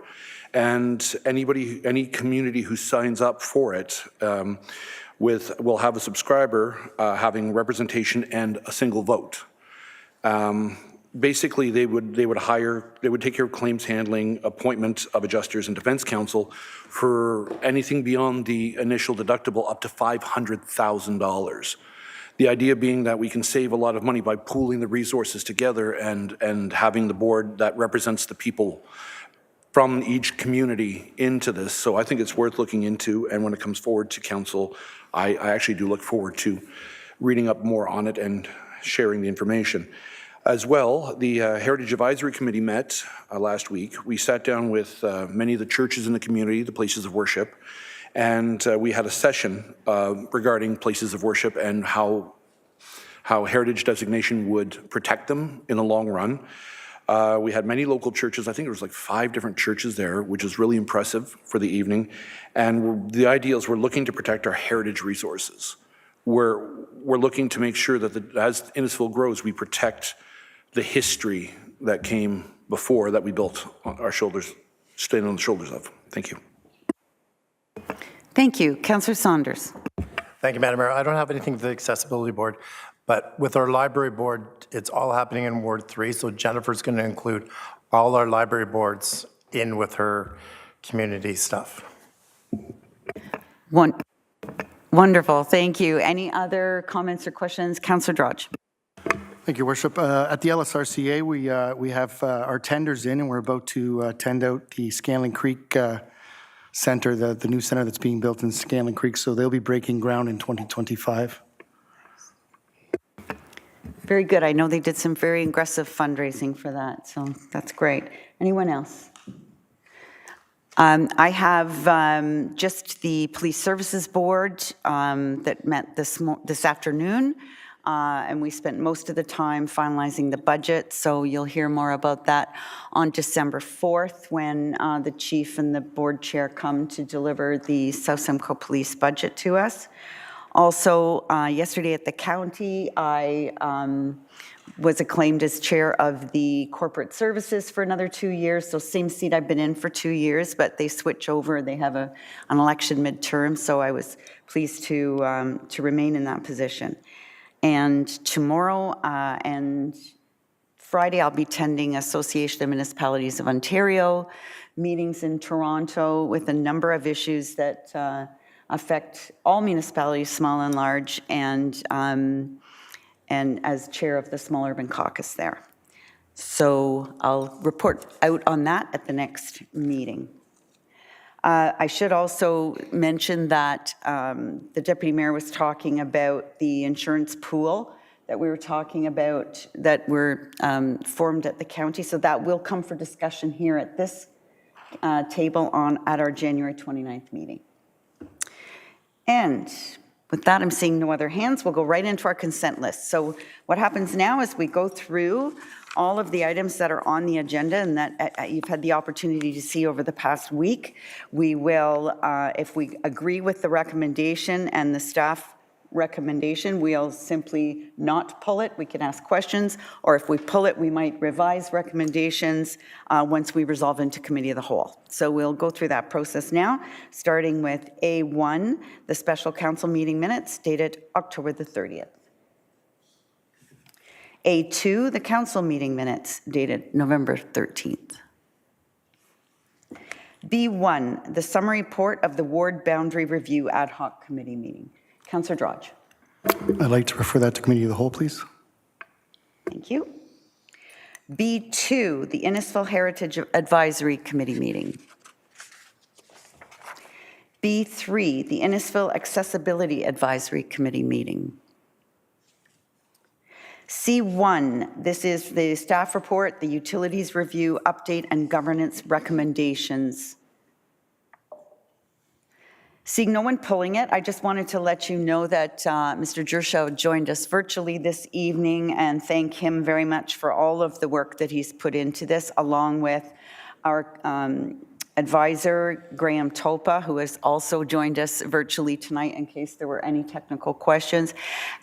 and any community who signs up for it will have a subscriber having representation and a single vote. Basically, they would take care of claims handling, appointment of adjusters and defense counsel for anything beyond the initial deductible up to $500,000. The idea being that we can save a lot of money by pooling the resources together and having the board that represents the people from each community into this. So I think it's worth looking into, and when it comes forward to council, I actually do look forward to reading up more on it and sharing the information. As well, the Heritage Advisory Committee met last week. We sat down with many of the churches in the community, the places of worship, and we had a session regarding places of worship and how heritage designation would protect them in the long run. We had many local churches. I think there was like 5 different churches there, which is really impressive for the evening. And the idea is we're looking to protect our heritage resources. We're looking to make sure that as Innisfil grows, we protect the history that came before that we built on our shoulders, staying on the shoulders of. Thank you. Thank you. Councillor Saunders. Thank you, Madam Mayor. I don't have anything for the Accessibility Board, but with our Library Board, it's all happening in Ward 3, so Jennifer's going to include all our library boards in with her community stuff. Wonderful. Thank you. Any other comments or questions? Councillor Drudge. Thank you, Worship. At the LSRCA, we have our tenders in, and we're about to tend out the Scanlon Creek Center, the new center that's being built in Scanlon Creek, so they'll be breaking ground in 2025. Very good. I know they did some very aggressive fundraising for that, so that's great. Anyone else? I have just the Police Services Board that met this afternoon, and we spent most of the time finalizing the budget, so you'll hear more about that on December 4th when the chief and the board chair come to deliver the South Simcoe Police budget to us. Also, yesterday at the county, I was acclaimed as chair of the corporate services for another 2 years. So same seat I've been in for 2 years, but they switch over. They have an election midterm, so I was pleased to remain in that position. And tomorrow and Friday, I'll be attending Association of Municipalities of Ontario meetings in Toronto with a number of issues that affect all municipalities, small and large, and as chair of the Small Urban Caucus there. So I'll report out on that at the next meeting. I should also mention that the Deputy Mayor was talking about the insurance pool that we were talking about that were formed at the county. So that will come for discussion here at this table at our January 29th meeting. And with that, I'm seeing no other hands. We'll go right into our consent list. So what happens now is we go through all of the items that are on the agenda and that you've had the opportunity to see over the past week. We will, if we agree with the recommendation and the staff recommendation, we'll simply not pull it. We can ask questions, or if we pull it, we might revise recommendations once we resolve into committee of the whole. So we'll go through that process now, starting with A1, the special council meeting minutes dated October the 30th. A2, the council meeting minutes dated November 13th. B1, the summary report of the Ward Boundary Review Ad Hoc Committee meeting. Councillor Drudge. I'd like to refer that to committee of the whole, please. Thank you. B2, the Innisfil Heritage Advisory Committee meeting. B3, the Innisfil Accessibility Advisory Committee meeting. C1, this is the staff report, the utilities review, update, and governance recommendations. Seeing no one pulling it, I just wanted to let you know that Mr. Gershow joined us virtually this evening, and thank him very much for all of the work that he's put into this, along with our advisor, Graham Topa, who has also joined us virtually tonight in case there were any technical questions.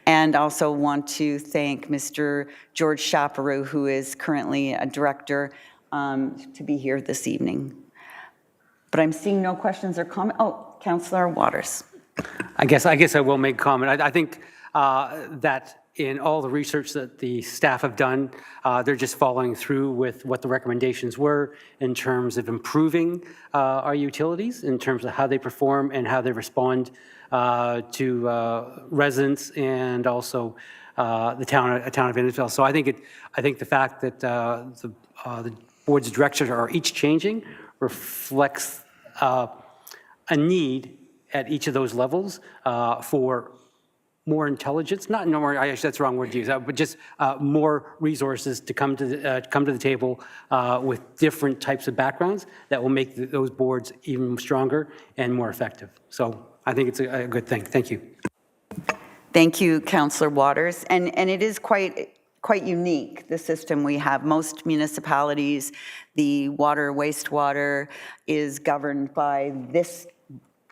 And also want to thank Mr. George Chaparro, who is currently a director, to be here this evening. But I'm seeing no questions or comments. Oh, Councillor Waters. I guess I will make a comment. I think that in all the research that the staff have done, they're just following through with what the recommendations were in terms of improving our utilities, in terms of how they perform and how they respond to residents and also the town of Innisfil. So I think the fact that the board's directions are each changing reflects a need at each of those levels for more intelligence, not more, I guess that's the wrong word to use, but just more resources to come to the table with different types of backgrounds that will make those boards even stronger and more effective. So I think it's a good thing. Thank you. Thank you, Councillor Waters. And it is quite unique, the system we have. Most municipalities, the water, wastewater is governed by this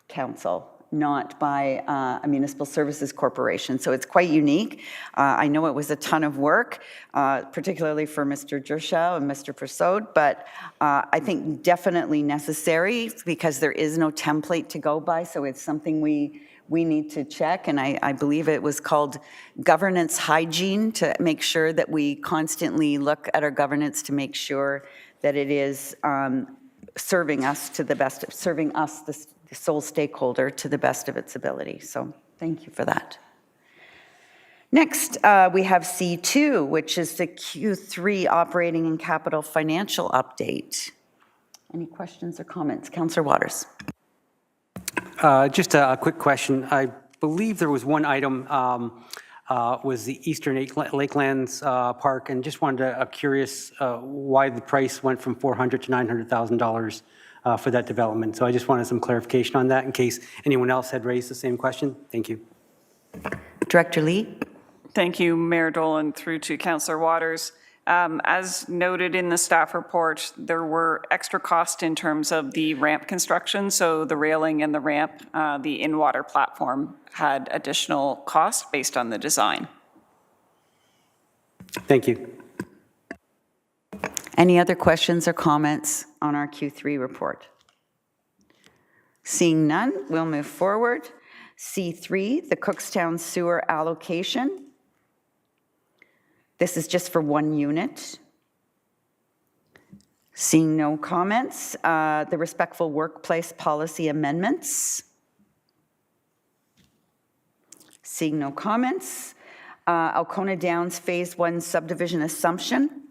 council, not by a municipal services corporation. So it's quite unique. I know it was a ton of work, particularly for Mr. Gershow and Mr. Persaud, but I think definitely necessary because there is no template to go by. So it's something we need to check. And I believe it was called governance hygiene, to make sure that we constantly look at our governance to make sure that it is serving us to the best, serving us, the sole stakeholder, to the best of its ability. So thank you for that. Next, we have C2, which is the Q3 operating and capital financial update. Any questions or comments? Councillor Waters. Just a quick question. I believe there was one item was the Eastern Lakelands Park, and just wanted to curious why the price went from $400,000 to $900,000 for that development. So I just wanted some clarification on that in case anyone else had raised the same question. Thank you. Director Lee. Thank you, Mayor Dolan, through to Councillor Waters. As noted in the staff report, there were extra costs in terms of the ramp construction. So the railing and the ramp, the in-water platform had additional costs based on the design. Thank you. Any other questions or comments on our Q3 report? Seeing none, we'll move forward. C3, the Cookstown sewer allocation. This is just for one unit. Seeing no comments, the respectful workplace policy amendments. Seeing no comments, Alcona Downs Phase 1 subdivision assumption.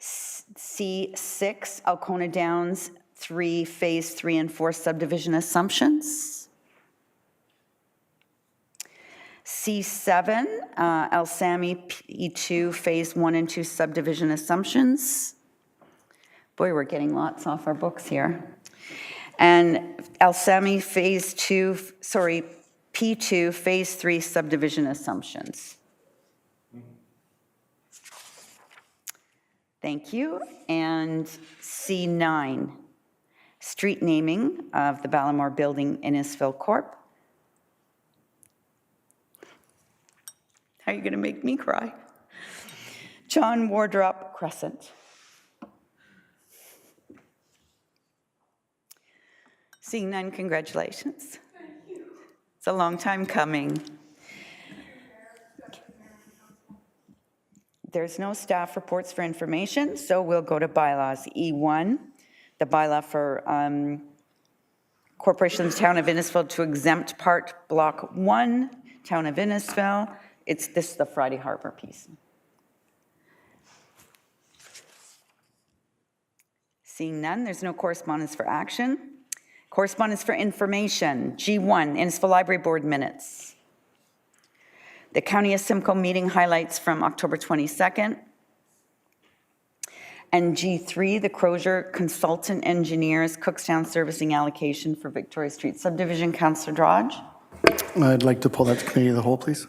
C6, Alcona Downs 3 Phase 3 and 4 subdivision assumptions. C7, El Sami P2 Phase 1 and 2 subdivision assumptions. Boy, we're getting lots off our books here. And El Sami Phase 2, sorry, P2 Phase 3 subdivision assumptions. Thank you. And C9, street naming of the Ballamore Building, Innisfil Corp. How are you going to make me cry? John Wardrop Crescent. Seeing none, congratulations. Thank you. It's a long time coming. There's no staff reports for information, so we'll go to bylaws. E1, the bylaw for Corporation of the Town of Innisfil to exempt part block 1, Town of Innisfil. This is the Friday Harbor piece. Seeing none, there's no correspondence for action. Correspondence for information. G1, Innisfil Library Board minutes. The County of Simcoe meeting highlights from October 22nd. And G3, the Crozier Consultant Engineers Cookstown Servicing Allocation for Victoria Street Subdivision. Councillor Dodge. I'd like to pull that to committee of the whole, please.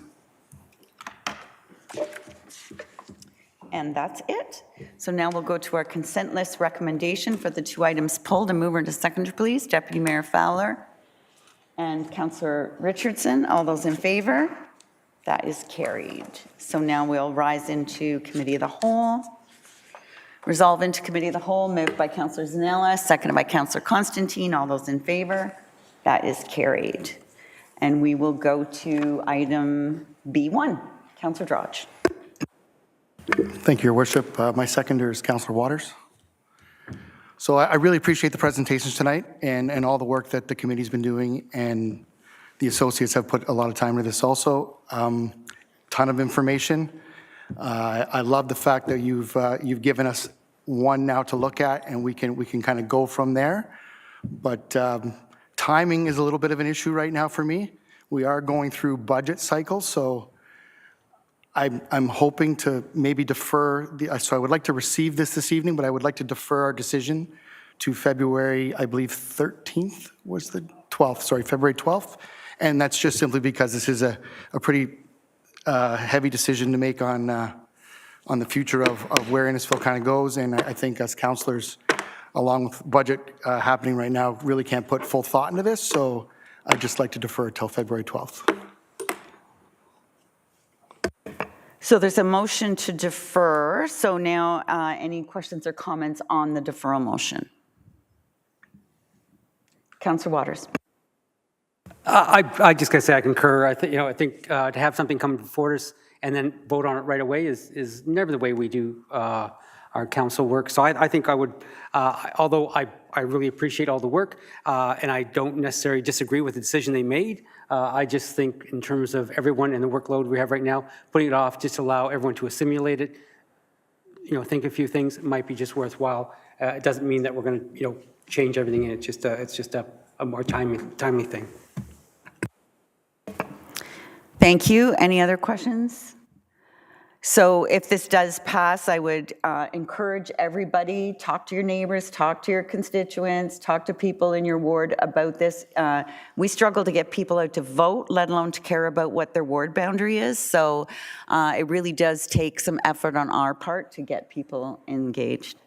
And that's it. So now we'll go to our consent list recommendation for the two items pulled. A mover and a seconder, please. Deputy Mayor Fowler and Councillor Richardson. All those in favor? That is carried. So now we'll rise into committee of the whole. Resolve into committee of the whole, moved by Councillor Zanella, seconded by Councillor Constantine. All those in favor? That is carried. And we will go to item B1. Councillor Dodge. Thank you, Your Worship. My seconder is Councillor Waters. So I really appreciate the presentations tonight and all the work that the committee's been doing, and the associates have put a lot of time into this also. Ton of information. I love the fact that you've given us one now to look at, and we can kind of go from there. But timing is a little bit of an issue right now for me. We are going through budget cycles, so I'm hoping to maybe defer, so I would like to receive this evening, but I would like to defer our decision to February, I believe 13th was the 12th, sorry, February 12th. And that's just simply because this is a pretty heavy decision to make on the future of where Innisfil kind of goes. And I think as councillors, along with budget happening right now, really can't put full thought into this. So I'd just like to defer till February 12th. So there's a motion to defer. So now any questions or comments on the deferral motion? Councillor Waters. I just gotta say I concur. I think to have something come before us and then vote on it right away is never the way we do our council work. So I think I would, although I really appreciate all the work and I don't necessarily disagree with the decision they made. I just think in terms of everyone and the workload we have right now, putting it off just to allow everyone to assimilate it, think a few things might be just worthwhile. It doesn't mean that we're going to change everything. And it's just a more timely thing. Thank you. Any other questions? So if this does pass, I would encourage everybody, talk to your neighbors, talk to your constituents, talk to people in your ward about this. We struggle to get people out to vote, let alone to care about what their ward boundary is. So it really does take some effort on our part to get people engaged.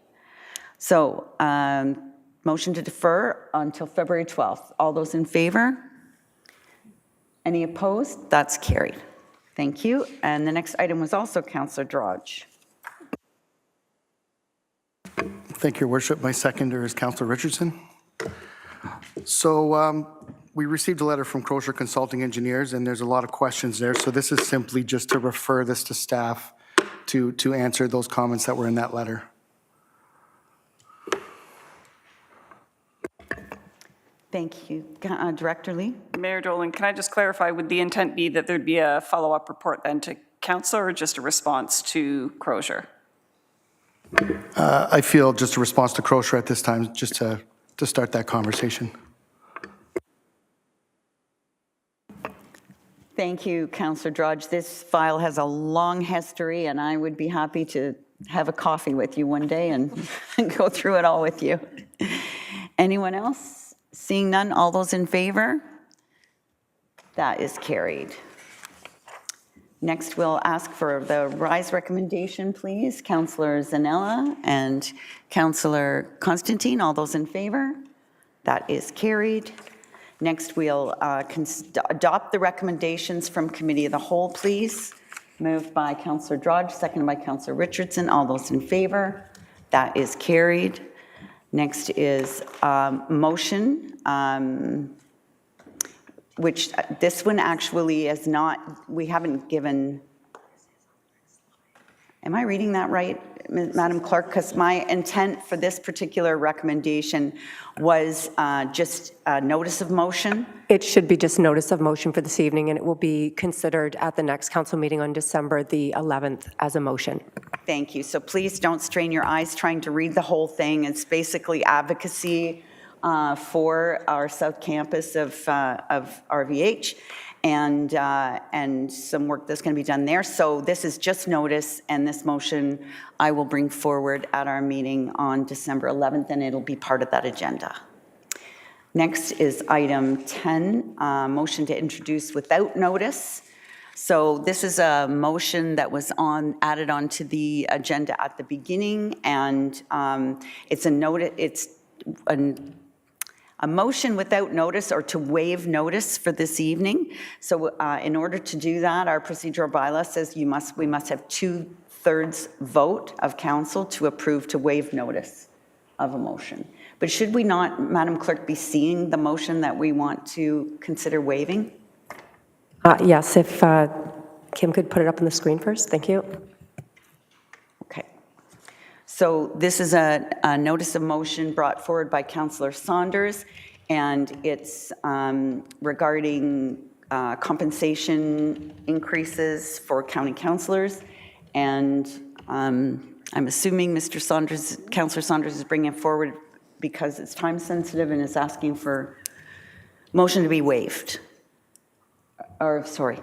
So motion to defer until February 12th. All those in favor? Any opposed? That's carried. Thank you. And the next item was also Councillor Dodge. Thank you, Your Worship. My seconder is Councillor Richardson. So we received a letter from Crozier Consulting Engineers, and there's a lot of questions there. So this is simply just to refer this to staff to answer those comments that were in that letter. Thank you. Director Lee? Mayor Dolan, can I just clarify, would the intent be that thered be a follow-up report then to council or just a response to Crozier? I feel just a response to Crozier at this time, just to start that conversation. Thank you, Councillor Dodge. This file has a long history, and I would be happy to have a coffee with you one day and go through it all with you. Anyone else? Seeing none, all those in favor? That is carried. Next, we'll ask for the rise recommendation, please. Councillor Zanella and Councillor Constantine, all those in favor? That is carried. Next, we'll adopt the recommendations from Committee of the Whole, please. Moved by Councillor Dodge, seconded by Councillor Richardson. All those in favor? That is carried. Next is motion, which this one actually is not, we haven't given, am I reading that right, Madam Clerk, because my intent for this particular recommendation was just a notice of motion. It should be just notice of motion for this evening, and it will be considered at the next council meeting on December the 11th as a motion. Thank you. So please don't strain your eyes trying to read the whole thing. It's basically advocacy for our South Campus of RVH. And some work that's going to be done there. So this is just notice, and this motion I will bring forward at our meeting on December 11th, and it'll be part of that agenda. Next is item 10, motion to introduce without notice. So this is a motion that was added onto the agenda at the beginning, and it's a motion without notice or to waive notice for this evening. So in order to do that, our procedural bylaw says we must have 2/3 vote of council to approve to waive notice of a motion. But should we not, Madam Clerk, be seeing the motion that we want to consider waiving? Yes, if Kim could put it up on the screen first. Thank you. Okay. So this is a notice of motion brought forward by Councillor Saunders, and it's regarding compensation increases for county councillors. And I'm assuming Councillor Saunders is bringing it forward because it's time sensitive and is asking for motion to be waived. Or, sorry,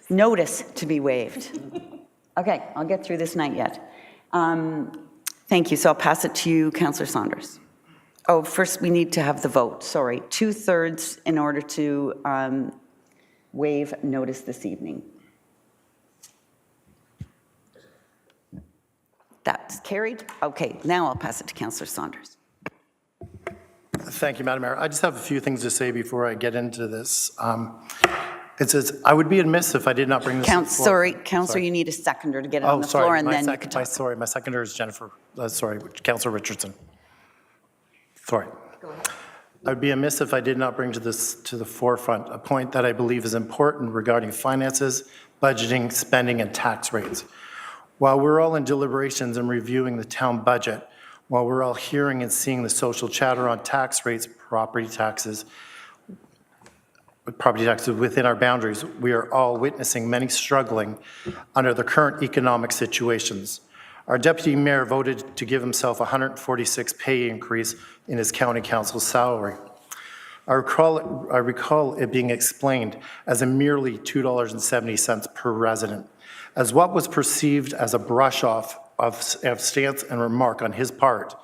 notice to be waived. Okay, I'll get through this night yet. Thank you. So I'll pass it to you, Councillor Saunders. Oh, first we need to have the vote. Sorry, 2/3 in order to waive notice this evening. That's carried. Okay, now I'll pass it to Councillor Saunders. Thank you, Madam Mayor. I just have a few things to say before I get into this. It says, I would be amiss if I did not bring this to the floor. Sorry, Councillor, you need a seconder to get it on the floor, and then you can talk. Sorry, my seconder is Councillor Richardson. Sorry. Go ahead. I would be amiss if I did not bring to the forefront a point that I believe is important regarding finances, budgeting, spending, and tax rates. While we're all in deliberations and reviewing the town budget, while we're all hearing and seeing the social chatter on tax rates, property taxes within our boundaries, we are all witnessing many struggling under the current economic situations. Our deputy mayor voted to give himself a $146 pay increase in his county council salary. I recall it being explained as a merely $2.70 per resident, as what was perceived as a brush off of stance and remark on his part.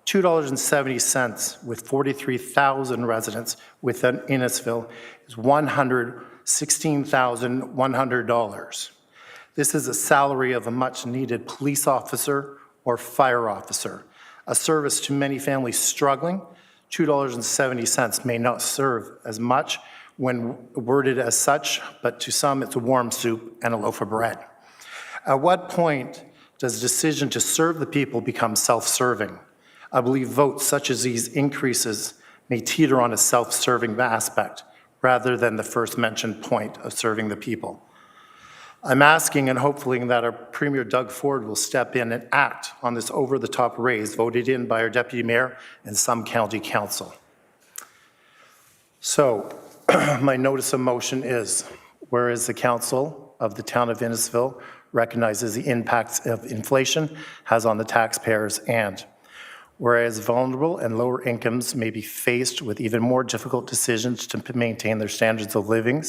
$2.70 with 43,000 residents within Innisfil is $116,100. This is a salary of a much-needed police officer or fire officer, a service to many families struggling. $2.70 may not serve as much when worded as such, but to some it's a warm soup and a loaf of bread. At what point does the decision to serve the people become self-serving? I believe votes such as these increases may teeter on a self-serving aspect rather than the first mentioned point of serving the people. I'm asking and hoping that our Premier Doug Ford will step in and act on this over-the-top raise voted in by our Deputy Mayor and some County Council. So, my notice of motion is, whereas the Council of the Town of Innisfil recognizes the impacts of inflation has on the taxpayers, and whereas vulnerable and lower incomes may be faced with even more difficult decisions to maintain their standards of living,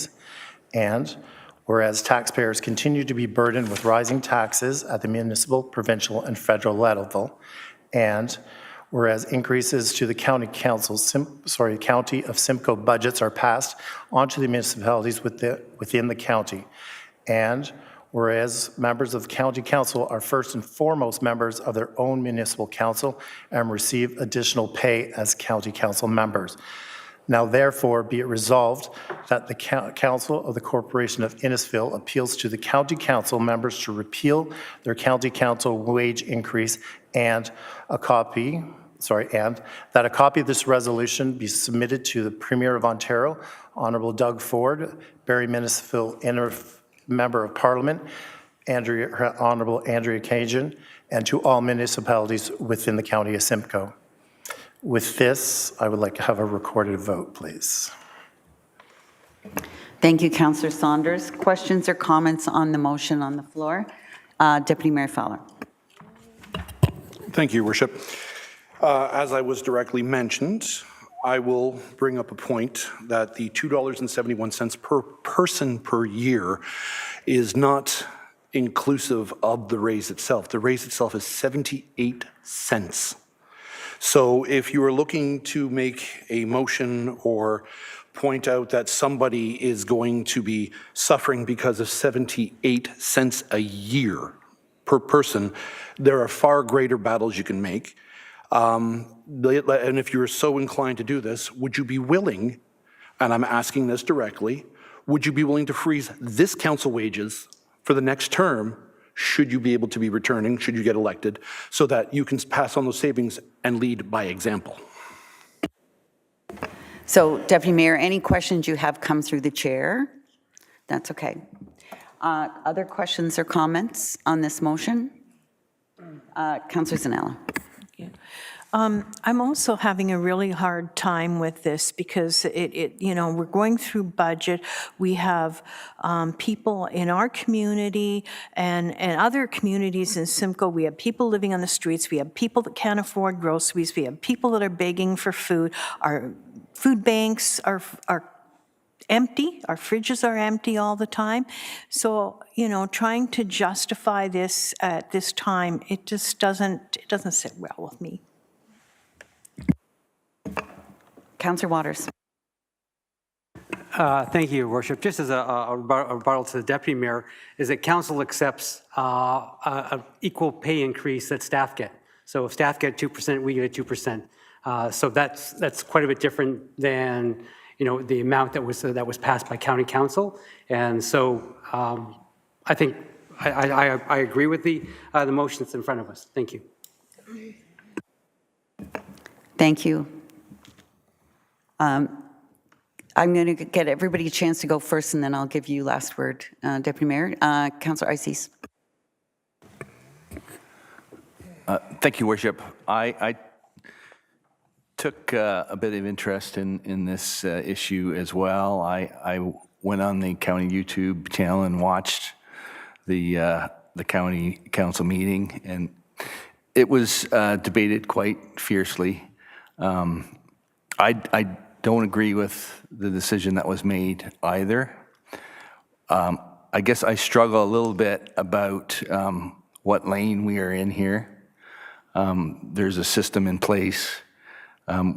and whereas taxpayers continue to be burdened with rising taxes at the municipal, provincial, and federal level, and whereas increases to the County of Simcoe budgets are passed onto the municipalities within the county, and whereas members of the County Council are first and foremost members of their own municipal council and receive additional pay as County Council members. Now therefore be it resolved that the Council of the Corporation of Innisfil appeals to the County Council members to repeal their County Council wage increase, and that a copy of this resolution be submitted to the Premier of Ontario, Honourable Doug Ford, Barrie Municipal Member of Parliament, Honorable Andrea Cajun, and to all municipalities within the County of Simcoe. With this, I would like to have a recorded vote, please. Thank you, Councillor Saunders. Questions or comments on the motion on the floor? Deputy Mayor Fowler. Thank you, Your Worship. As I was directly mentioned, I will bring up a point that the $2.71 per person per year is not inclusive of the raise itself. The raise itself is 78 cents. So if you are looking to make a motion or point out that somebody is going to be suffering because of 78 cents a year per person, there are far greater battles you can make. And if you're so inclined to do this, would you be willing, and I'm asking this directly, would you be willing to freeze this council wages for the next term, should you be able to be returning, should you get elected, so that you can pass on those savings and lead by example? So, Deputy Mayor, any questions you have come through the chair? That's okay. Other questions or comments on this motion? Councillor Zanella. I'm also having a really hard time with this because we're going through budget. We have people in our community and other communities in Simcoe. We have people living on the streets. We have people that can't afford groceries. We have people that are begging for food. Our food banks are empty. Our fridges are empty all the time. So, trying to justify this at this time, it doesn't sit well with me. Councillor Waters. Thank you, Your Worship. Just as a rebuttal to the Deputy Mayor, is that Council accepts an equal pay increase that staff get. So if staff get 2%, we get a 2%. So that's quite a bit different than the amount that was passed by County Council. And so I think I agree with the motion that's in front of us. Thank you. Thank you. I'm going to get everybody a chance to go first, and then I'll give you last word, Deputy Mayor. Councillor Ices. Thank you, Worship. I took a bit of interest in this issue as well. I went on the county YouTube channel and watched the county council meeting, and it was debated quite fiercely. I don't agree with the decision that was made either. I guess I struggle a little bit about what lane we are in here. There's a system in place.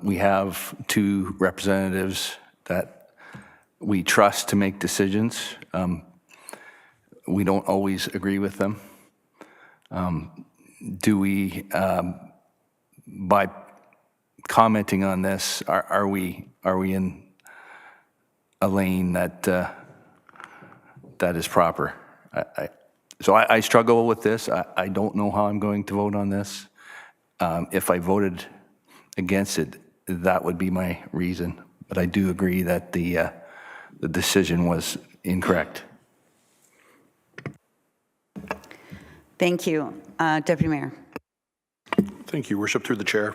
We have two representatives that we trust to make decisions. We don't always agree with them. Do we, by commenting on this, are we in a lane that is proper? So I struggle with this. I don't know how I'm going to vote on this. If I voted against it, that would be my reason. But I do agree that the decision was incorrect. Thank you. Deputy Mayor. Thank you, Worship, through the chair.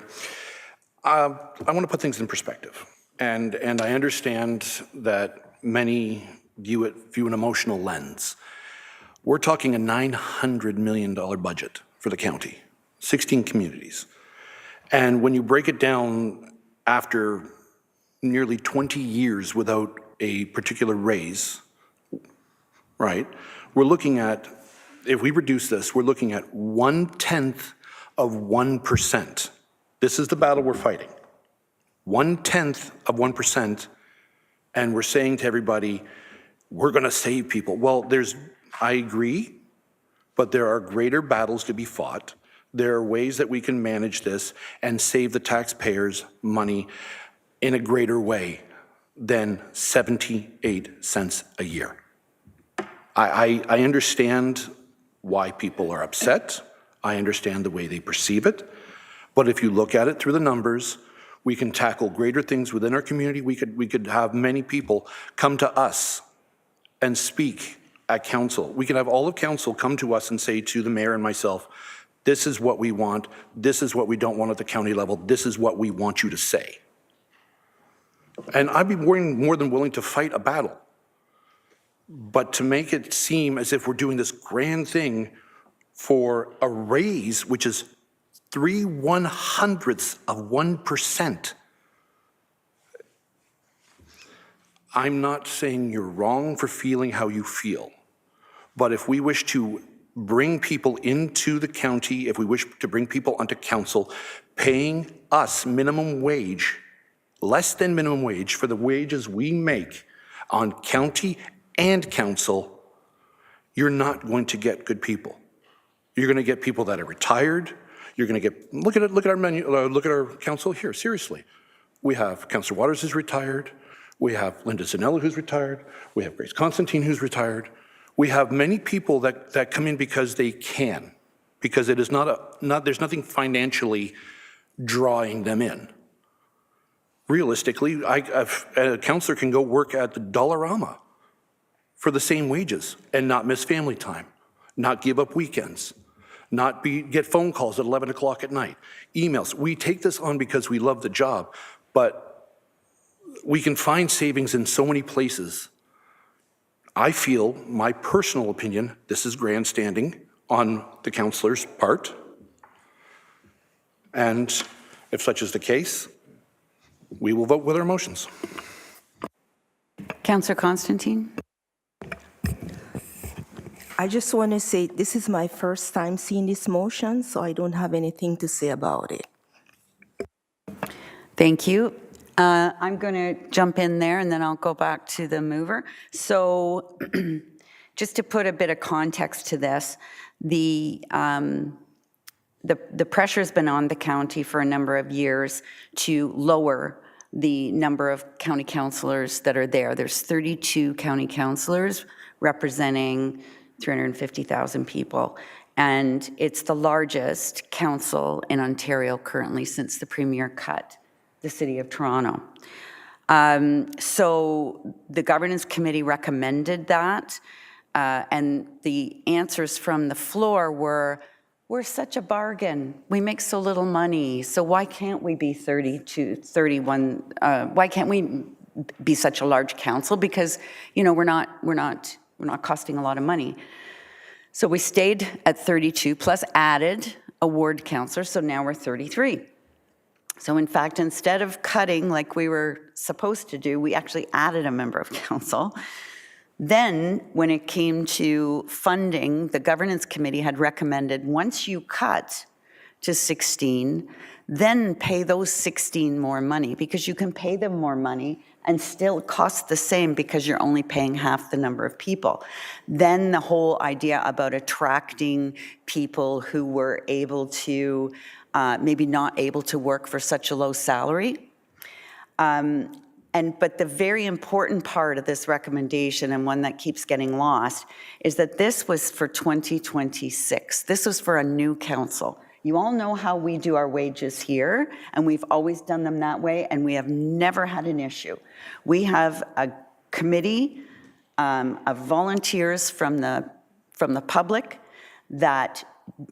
I want to put things in perspective. And I understand that many view an emotional lens. We're talking a $900 million budget for the county, 16 communities. And when you break it down after nearly 20 years without a particular raise, right, we're looking at, if we reduce this, we're looking at 1/10 of 1%. This is the battle we're fighting. 1/10 of 1%, and we're saying to everybody, we're going to save people. Well, I agree, but there are greater battles to be fought. There are ways that we can manage this and save the taxpayers money in a greater way than 78 cents a year. I understand why people are upset. I understand the way they perceive it. But if you look at it through the numbers, we can tackle greater things within our community. We could have many people come to us and speak at council. We can have all of council come to us and say to the mayor and myself, this is what we want, this is what we don't want at the county level, this is what we want you to say. And I'd be more than willing to fight a battle. But to make it seem as if we're doing this grand thing for a raise, which is 0.03%, I'm not saying you're wrong for feeling how you feel, but if we wish to bring people into the county, if we wish to bring people onto council, paying us minimum wage, less than minimum wage for the wages we make on county and council, you're not going to get good people. You're going to get people that are retired. You're going to get, look at our menu, look at our council here, seriously. We have Councillor Waters who's retired. We have Linda Zanella who's retired. We have Grace Constantine who's retired. We have many people that come in because they can, because it is there's nothing financially drawing them in. Realistically, a councillor can go work at the Dollarama for the same wages and not miss family time, not give up weekends, not get phone calls at 11 o'clock at night, emails. We take this on because we love the job, but we can find savings in so many places. I feel, my personal opinion, this is grandstanding on the councillor's part. And if such is the case, we will vote with our motions. Councillor Constantine? I just want to say this is my first time seeing this motion, so I don't have anything to say about it. Thank you. I'm going to jump in there and then I'll go back to the mover. So just to put a bit of context to this, the pressure's been on the county for a number of years to lower the number of county councillors that are there. There's 32 county councillors representing 350,000 people. And it's the largest council in Ontario currently since the Premier cut the City of Toronto. So the Governance Committee recommended that, and the answers from the floor were, we're such a bargain. We make so little money, so why can't we be 32, 31, why can't we be such a large council? Because, you know, we're not costing a lot of money. So we stayed at 32 plus added a ward councillor, so now we're 33. So in fact, instead of cutting like we were supposed to do, we actually added a member of council. Then when it came to funding, the Governance Committee had recommended once you cut to 16, then pay those 16 more money, because you can pay them more money and still cost the same because you're only paying half the number of people. Then the whole idea about attracting people who were able to maybe not able to work for such a low salary. But the very important part of this recommendation, and one that keeps getting lost, is that this was for 2026. This was for a new council. You all know how we do our wages here, and we've always done them that way, and we have never had an issue. We have a committee of volunteers from the public that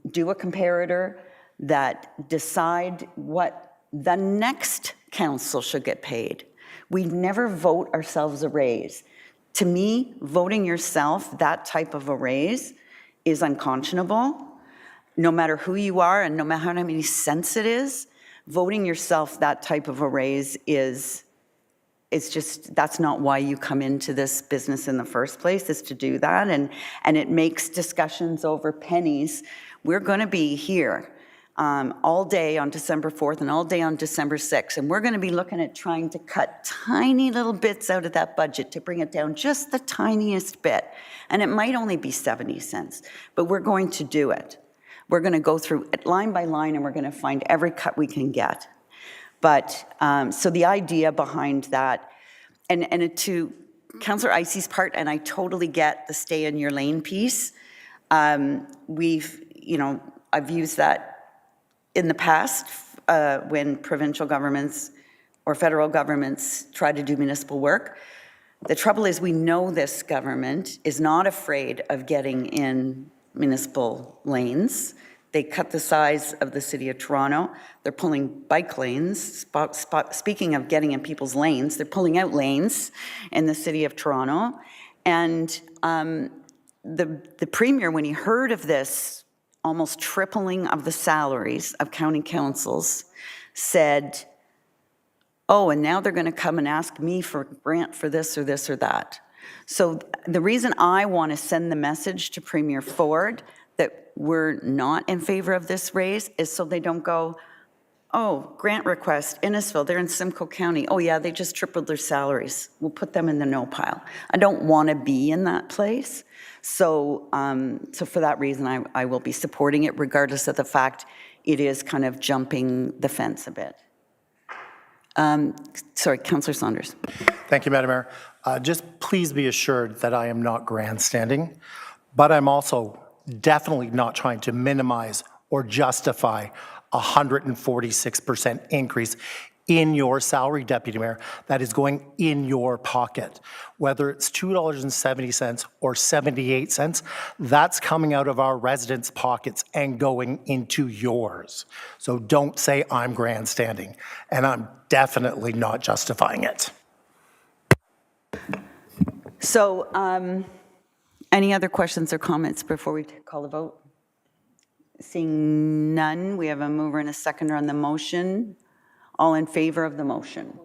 do a comparator, that decide what the next council should get paid. We never vote ourselves a raise. To me, voting yourself that type of a raise is unconscionable. No matter who you are and no matter how many cents it is, voting yourself that type of a raise it's just, that's not why you come into this business in the first place, is to do that. And it makes discussions over pennies. We're going to be here all day on December 4th and all day on December 6th. And we're going to be looking at trying to cut tiny little bits out of that budget to bring it down just the tiniest bit. And it might only be 70 cents, but we're going to do it. We're going to go through it line by line and we're going to find every cut we can get. But so the idea behind that, and to Councillor Icey's part, and I totally get the stay in your lane piece. I've used that in the past when provincial governments or federal governments try to do municipal work. The trouble is, we know this government is not afraid of getting in municipal lanes. They cut the size of the city of Toronto. They're pulling bike lanes. Speaking of getting in people's lanes, they're pulling out lanes in the city of Toronto. And the premier, when he heard of this almost tripling of the salaries of county councils, said, oh, and now they're going to come and ask me for a grant for this or this or that. So the reason I want to send the message to Premier Ford that we're not in favor of this raise is so they don't go, oh, grant request, Innisfil, they're in Simcoe County. Oh yeah, they just tripled their salaries. We'll put them in the no pile. I don't want to be in that place. So, so for that reason, I will be supporting it regardless of the fact it is kind of jumping the fence a bit. Sorry, Councillor Saunders. Thank you, Madam Mayor. Just please be assured that I am not grandstanding, but I'm also definitely not trying to minimize or justify a 146% increase in your salary, Deputy Mayor, that is going in your pocket. Whether it's $2.70 or 78 cents, that's coming out of our residents' pockets and going into yours. So don't say I'm grandstanding, and I'm definitely not justifying it. So any other questions or comments before we call the vote? Seeing none, we have a mover and a seconder on the motion. All in favor of the motion?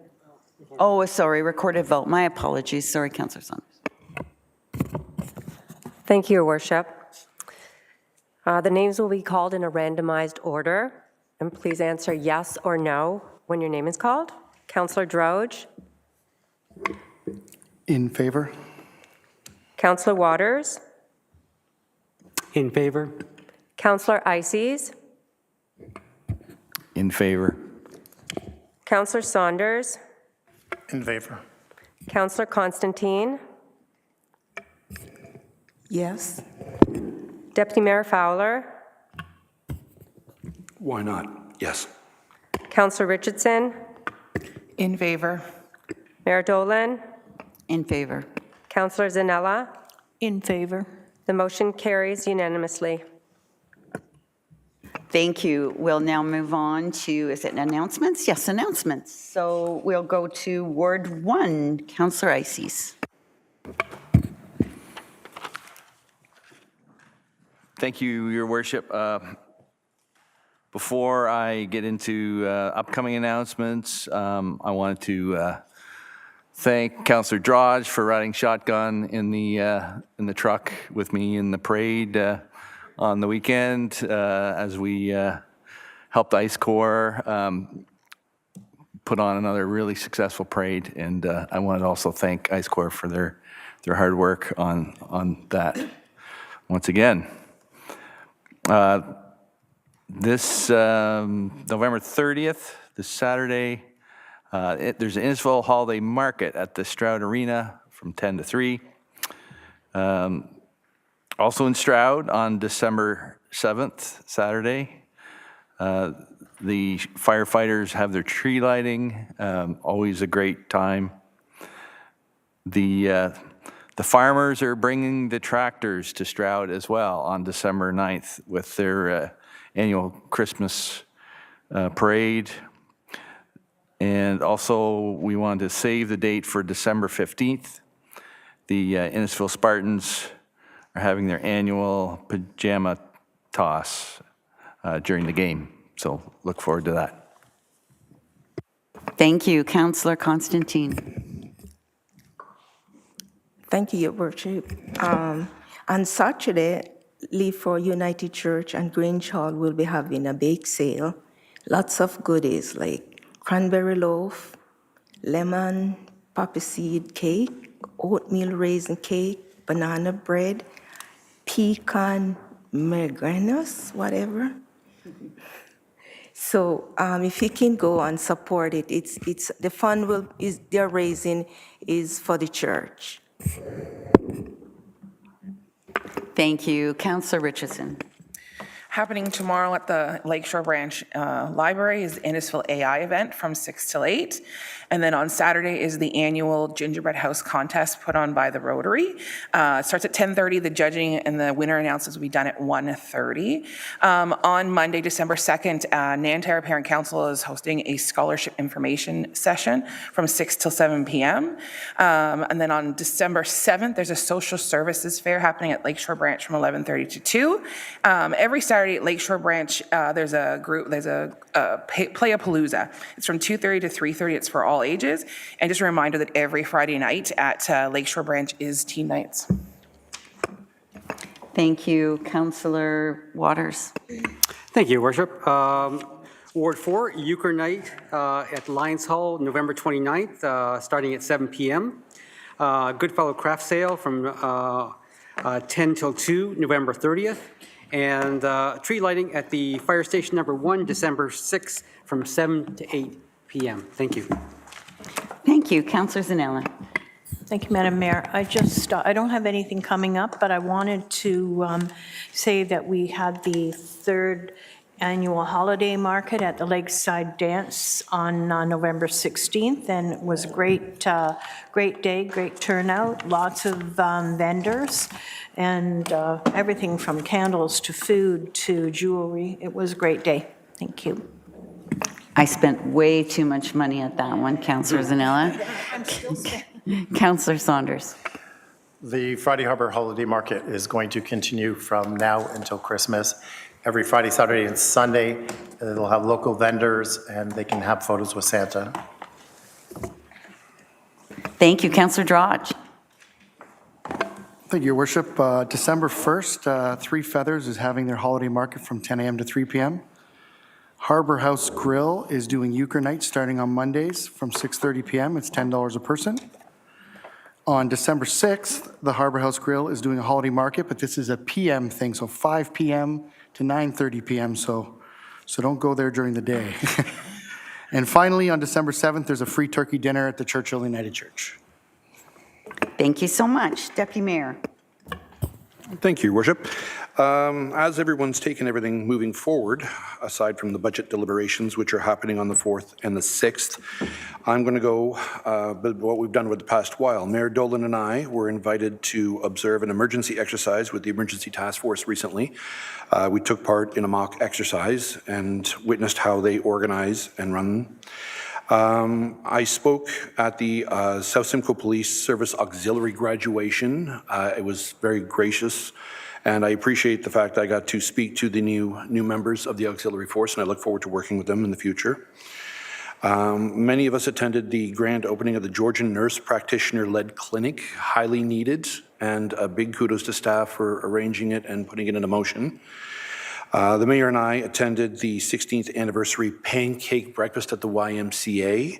Oh, sorry, recorded vote. My apologies. Sorry, Councillor Saunders. Thank you, Your Worship. The names will be called in a randomized order, and please answer yes or no when your name is called. Councillor Droge. In favor? Councillor Waters. In favor? Councillor Ices. In favor. Councillor Saunders. In favor. Councillor Constantine. Yes. Deputy Mayor Fowler. Why not? Yes. Councillor Richardson. In favor. Mayor Dolan. In favor. Councillor Zanella. In favor. The motion carries unanimously. Thank you. We'll now move on to, is it announcements? Yes, announcements. So we'll go to Ward 1, Councillor Ices. Thank you, Your Worship. Before I get into upcoming announcements, I wanted to thank Councillor Droge for riding shotgun in the truck with me in the parade on the weekend as we helped Ice Corps put on another really successful parade. And I wanted to also thank Ice Corps for their hard work on that once again. This November 30th, this Saturday, there's an Innisfil holiday market at the Stroud Arena from 10 to 3. Also in Stroud on December 7th, Saturday, the firefighters have their tree lighting, always a great time. The farmers are bringing the tractors to Stroud as well on December 9th with their annual Christmas parade. And also, we wanted to save the date for December 15th. The Innisfil Spartans are having their annual pajama toss during the game. So look forward to that. Thank you, Councillor Constantine. Thank you, Your Worship. On Saturday, Leaf for United Church and Grange Hall will be having a bake sale. Lots of goodies like cranberry loaf, lemon poppy seed cake, oatmeal raisin cake, banana bread, pecan merguenos, whatever. So if you can go and support it, it's the fund they're raising is for the church. Thank you, Councillor Richardson. Happening tomorrow at the Lakeshore Branch Library is the Innisfil AI event from 6 till 8. And then on Saturday is the annual Gingerbread House contest put on by the Rotary. It starts at 10:30. The judging and the winner announcements will be done at 1:30. On Monday, December 2nd, Nantyre Parent Council is hosting a scholarship information session from 6 till 7 p.m. And then on December 7th, there's a social services fair happening at Lakeshore Branch from 11:30 to 2. Every Saturday at Lakeshore Branch, there's a Play-A-Palooza. It's from 2:30 to 3:30. It's for all ages. And just a reminder that every Friday night at Lakeshore Branch is team nights. Thank you. Councillor Waters. Thank you, Your Worship. Ward 4, Euchre Night at Lions Hall, November 29th, starting at 7 p.m. Goodfellow Craft Sale from 10 till 2, November 30th. And tree lighting at the Fire Station number 1, December 6th, from 7 to 8 p.m. Thank you. Thank you. Councillor Zanella. Thank you, Madam Mayor. I don't have anything coming up, but I wanted to say that we had the 3rd annual holiday market at the Lakeside Dance on November 16th, and it was a great day, great turnout, lots of vendors, and everything from candles to food to jewelry. It was a great day. Thank you. I spent way too much money at that one, Councillor Zanella. Councillor Saunders. The Friday Harbor Holiday Market is going to continue from now until Christmas. Every Friday, Saturday, and Sunday, they'll have local vendors, and they can have photos with Santa. Thank you. Councillor Drodge. Thank you, Your Worship. December 1st, Three Feathers is having their holiday market from 10 a.m. to 3 p.m. Harbor House Grill is doing Euchre Night starting on Mondays from 6:30 p.m. It's $10 a person. On December 6th, the Harbor House Grill is doing a holiday market, but this is a PM thing, so 5 p.m. to 9:30 p.m., so don't go there during the day. And finally, on December 7th, there's a free turkey dinner at the Churchill United Church. Thank you so much. Deputy Mayor. Thank you, Your Worship. As everyone's taken everything moving forward, aside from the budget deliberations, which are happening on the 4th and the 6th, I'm going to go what we've done over the past while. Mayor Dolan and I were invited to observe an emergency exercise with the Emergency Task Force recently. We took part in a mock exercise and witnessed how they organize and run. I spoke at the South Simcoe Police Service Auxiliary graduation. It was very gracious, and I appreciate the fact I got to speak to the new members of the auxiliary force, and I look forward to working with them in the future. Many of us attended the grand opening of the Georgian Nurse Practitioner-led clinic, highly needed, and a big kudos to staff for arranging it and putting it into motion. The mayor and I attended the 16th anniversary pancake breakfast at the YMCA.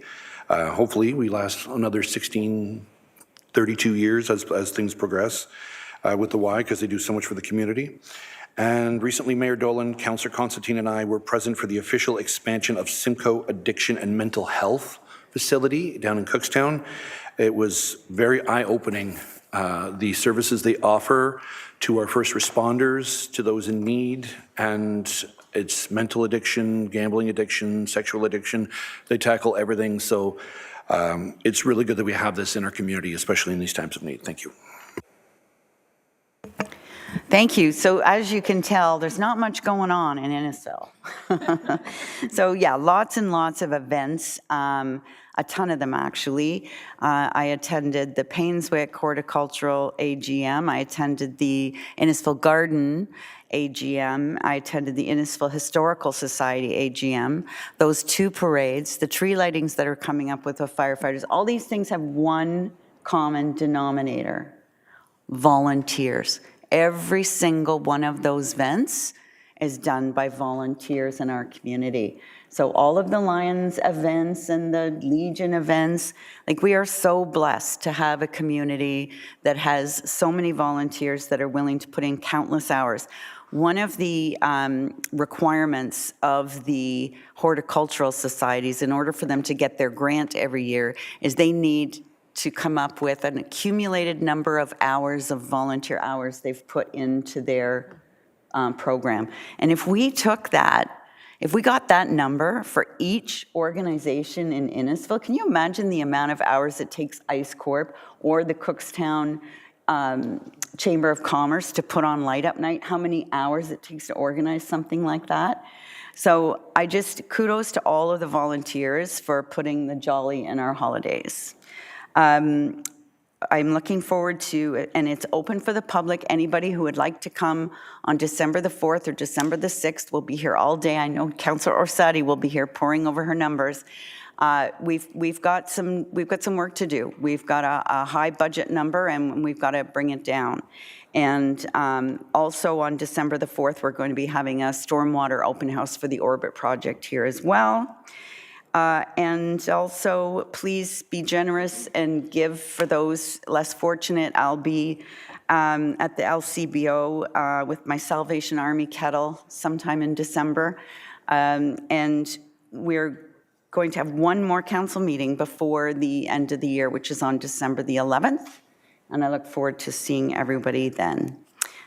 Hopefully we last another 32 years as things progress with the Y, because they do so much for the community. And recently, Mayor Dolan, Councillor Constantine, and I were present for the official expansion of Simcoe Addiction and Mental Health Facility down in Cookstown. It was very eye-opening, the services they offer to our first responders, to those in need, and it's mental addiction, gambling addiction, sexual addiction. They tackle everything, so it's really good that we have this in our community, especially in these times of need. Thank you. Thank you. So as you can tell, there's not much going on in Innisfil. So yeah, lots and lots of events, a ton of them actually. I attended the Painswick Horticultural AGM. I attended the Innisfil Garden AGM. I attended the Innisfil Historical Society AGM. Those two parades, the tree lightings that are coming up with the firefighters, all these things have one common denominator: volunteers. Every single one of those events is done by volunteers in our community. So all of the Lions events and the Legion events, like, we are so blessed to have a community that has so many volunteers that are willing to put in countless hours. One of the requirements of the horticultural societies, in order for them to get their grant every year, is they need to come up with an accumulated number of hours of volunteer hours they've put into their program. And if we took that, if we got that number for each organization in Innisfil, can you imagine the amount of hours it takes ICE Corp or the Cookstown Chamber of Commerce to put on Light Up Night, how many hours it takes to organize something like that? So I just, kudos to all of the volunteers for putting the jolly in our holidays. I'm looking forward to, and it's open for the public, anybody who would like to come on December the 4th or December the 6th, we'll be here all day. I know Councillor Orsatti will be here pouring over her numbers. We've got some work to do. We've got a high budget number and we've got to bring it down. And also on December the 4th, we're going to be having a stormwater open house for the Orbit project here as well. And also, please be generous and give for those less fortunate. I'll be at the LCBO with my Salvation Army kettle sometime in December. And we're going to have one more council meeting before the end of the year, which is on December the 11th. And I look forward to seeing everybody then.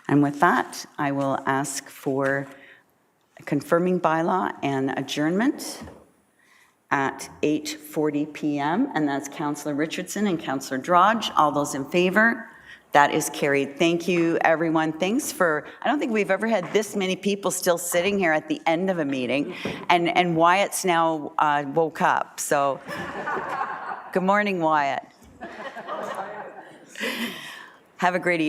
And with that, I will ask for a confirming bylaw and adjournment at 8:40 p.m. And that's Councillor Richardson and Councillor Drodge. All those in favor? That is carried. Thank you, everyone. Thanks for, I don't think we've ever had this many people still sitting here at the end of a meeting. And Wyatt's now woke up. So good morning, Wyatt. Have a great evening.